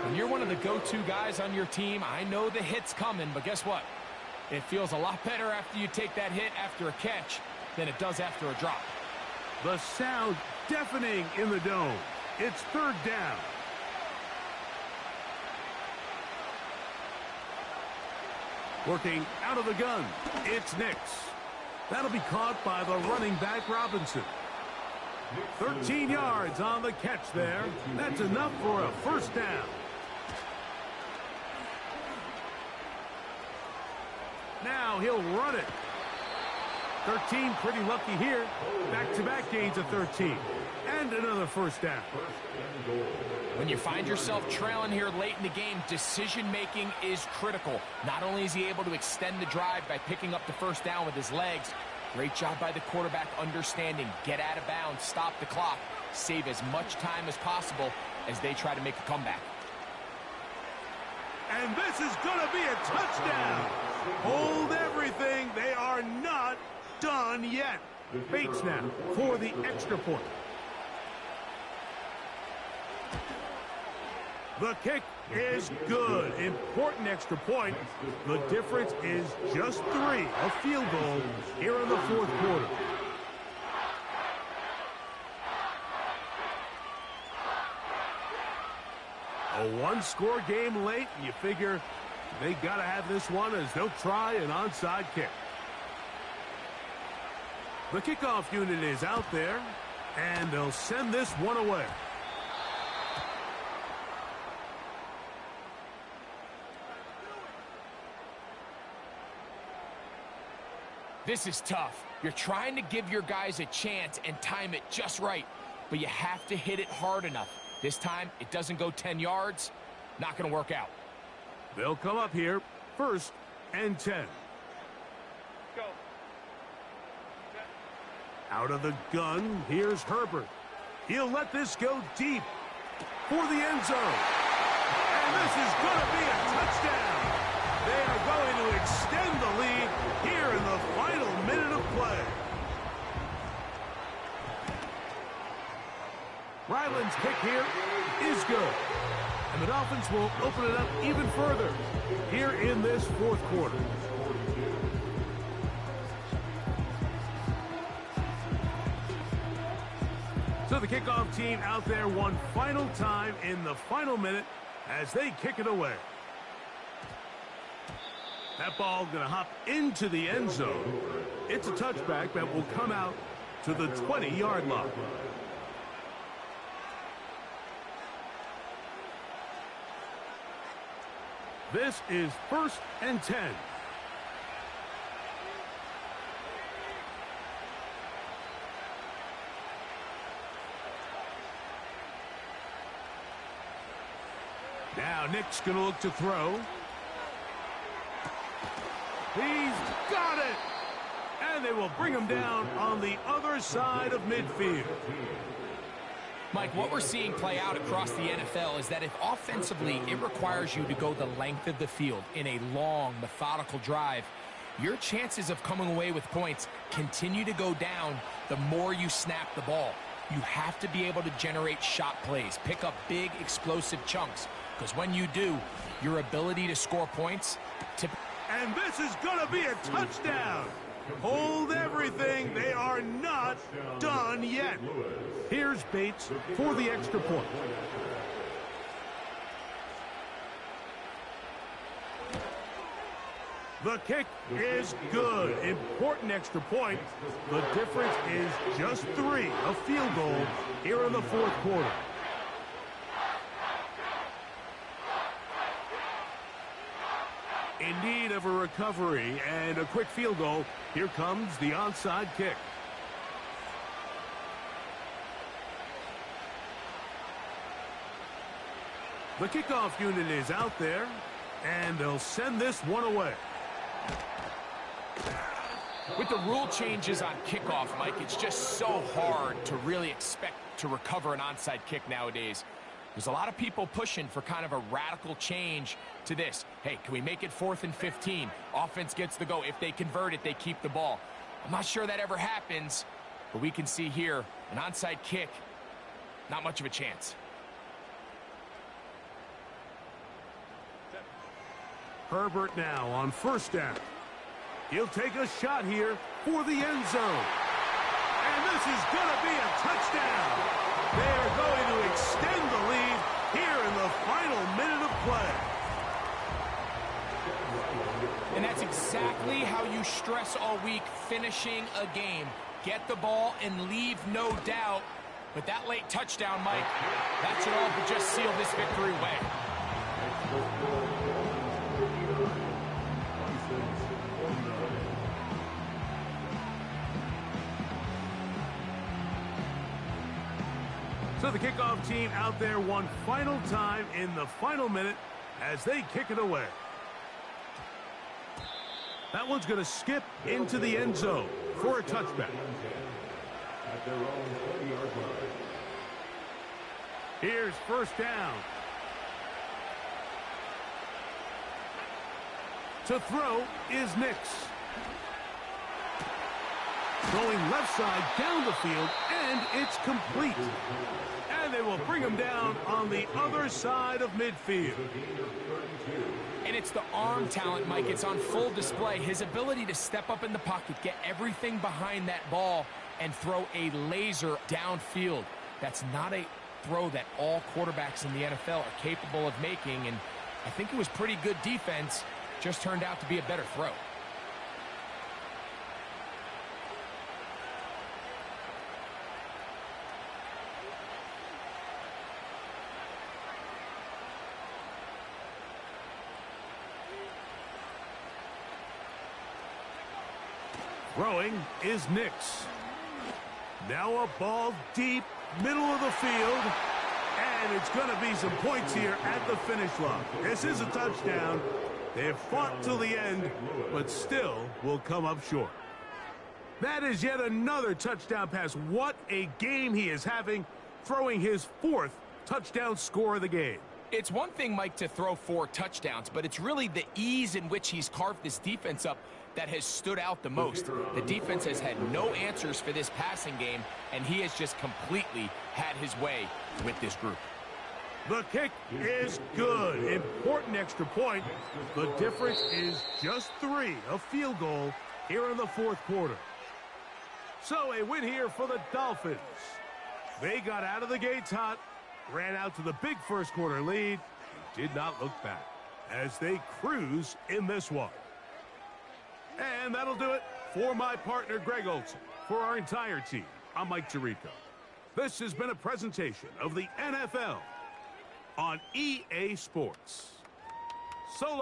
when you're one of the go-to guys on your team, I know the hit's coming, but guess what? It feels a lot better after you take that hit after a catch than it does after a drop. The sound deafening in the dome. It's 3rd down. Working out of the gun. It's Nix. That'll be caught by the running back Robinson. 13 yards on the catch there. That's enough for a 1st down. Now he'll run it. 13 pretty lucky here. Back-to-back gains of 13. And another 1st down. When you find yourself trailing here late in the game, decision-making is critical. Not only is he able to extend the drive by picking up the 1st down with his legs, great job by the quarterback understanding, get out of bounds, stop the clock, save as much time as possible as they try to make a comeback. And this is going to be a touchdown. Hold everything. They are not done yet. Bates now for the extra point. The kick is good. Important extra point. The difference is just 3. A field goal here in the 4th quarter. A 1-score game late, and you figure they got to have this one as they'll try an onside kick. The kickoff unit is out there, And they'll send this one away. This is tough. You're trying to give your guys a chance and time it just right, but you have to hit it hard enough. This time, it doesn't go 10 yards. Not going to work out. They'll come up here, 1st and 10. Go. Out of the gun, here's Herbert. He'll let this go deep for the end zone. And this is going to be a touchdown. They are going to extend the lead here in the final minute of play. Ryland's kick here is good. And the Dolphins will open it up even further here in this 4th quarter. So the kickoff team out there one final time in the final minute as they kick it away. That ball going to hop into the end zone. It's a touchback that will come out to the 20-yard line. This is 1st and 10. Now Nick's going to look to throw. He's got it! And they will bring him down on the other side of midfield. Mike, what we're seeing play out across the NFL is that if offensively it requires you to go the length of the field in a long, methodical drive, your chances of coming away with points continue to go down the more you snap the ball. You have to be able to generate shot plays, pick up big, explosive chunks, because when you do, your ability to score points... And this is going to be a touchdown. Hold everything. They are not done yet. Here's Bates for the extra point. The kick is good. Important extra point. The difference is just 3, a field goal here in the 4th quarter. In need of a recovery and a quick field goal, here comes the onside kick. The kickoff unit is out there, and they'll send this one away. With the rule changes on kickoff, Mike, it's just so hard to really expect to recover an onside kick nowadays. There's a lot of people pushing for kind of a radical change to this. Hey, can we make it 4th and 15? Offense gets the go. If they convert it, they keep the ball. I'm not sure that ever happens, but we can see here an onside kick, not much of a chance. Herbert now on 1st down. He'll take a shot here for the end zone. And this is going to be a touchdown. They are going to extend the lead here in the final minute of play. And that's exactly how you stress all week finishing a game. Get the ball and leave no doubt. But that late touchdown, Mike, that should all but just seal this victory away. So the kickoff team out there one final time in the final minute as they kick it away. That one's going to skip into the end zone for a touchback. Here's 1st down. To throw is Nix. Going left side down the field, and it's complete. And they will bring him down on the other side of midfield. And it's the arm talent, Mike. It's on full display. His ability to step up in the pocket, get everything behind that ball, and throw a laser downfield. That's not a throw that all quarterbacks in the NFL are capable of making. And I think it was pretty good defense. Just turned out to be a better throw. Throwing is Nix. Now a ball deep, middle of the field. And it's going to be some points here at the finish line. This is a touchdown. They've fought till the end, but still will come up short. That is yet another touchdown pass. What a game he is having, throwing his 4th touchdown score of the game. It's one thing, Mike, to throw 4 touchdowns, but it's really the ease in which he's carved this defense up that has stood out the most. The defense has had no answers for this passing game, and he has just completely had his way with this group. The kick is good. Important extra point. The difference is just 3, a field goal here in the 4th quarter. So a win here for the Dolphins. They got out of the gates hot, ran out to the big first quarter lead, and did not look back as they cruise in this one. And that'll do it for my partner, Greg Olson. For our entire team, I'm Mike Tirico. This has been a presentation of the NFL on EA Sports. So long.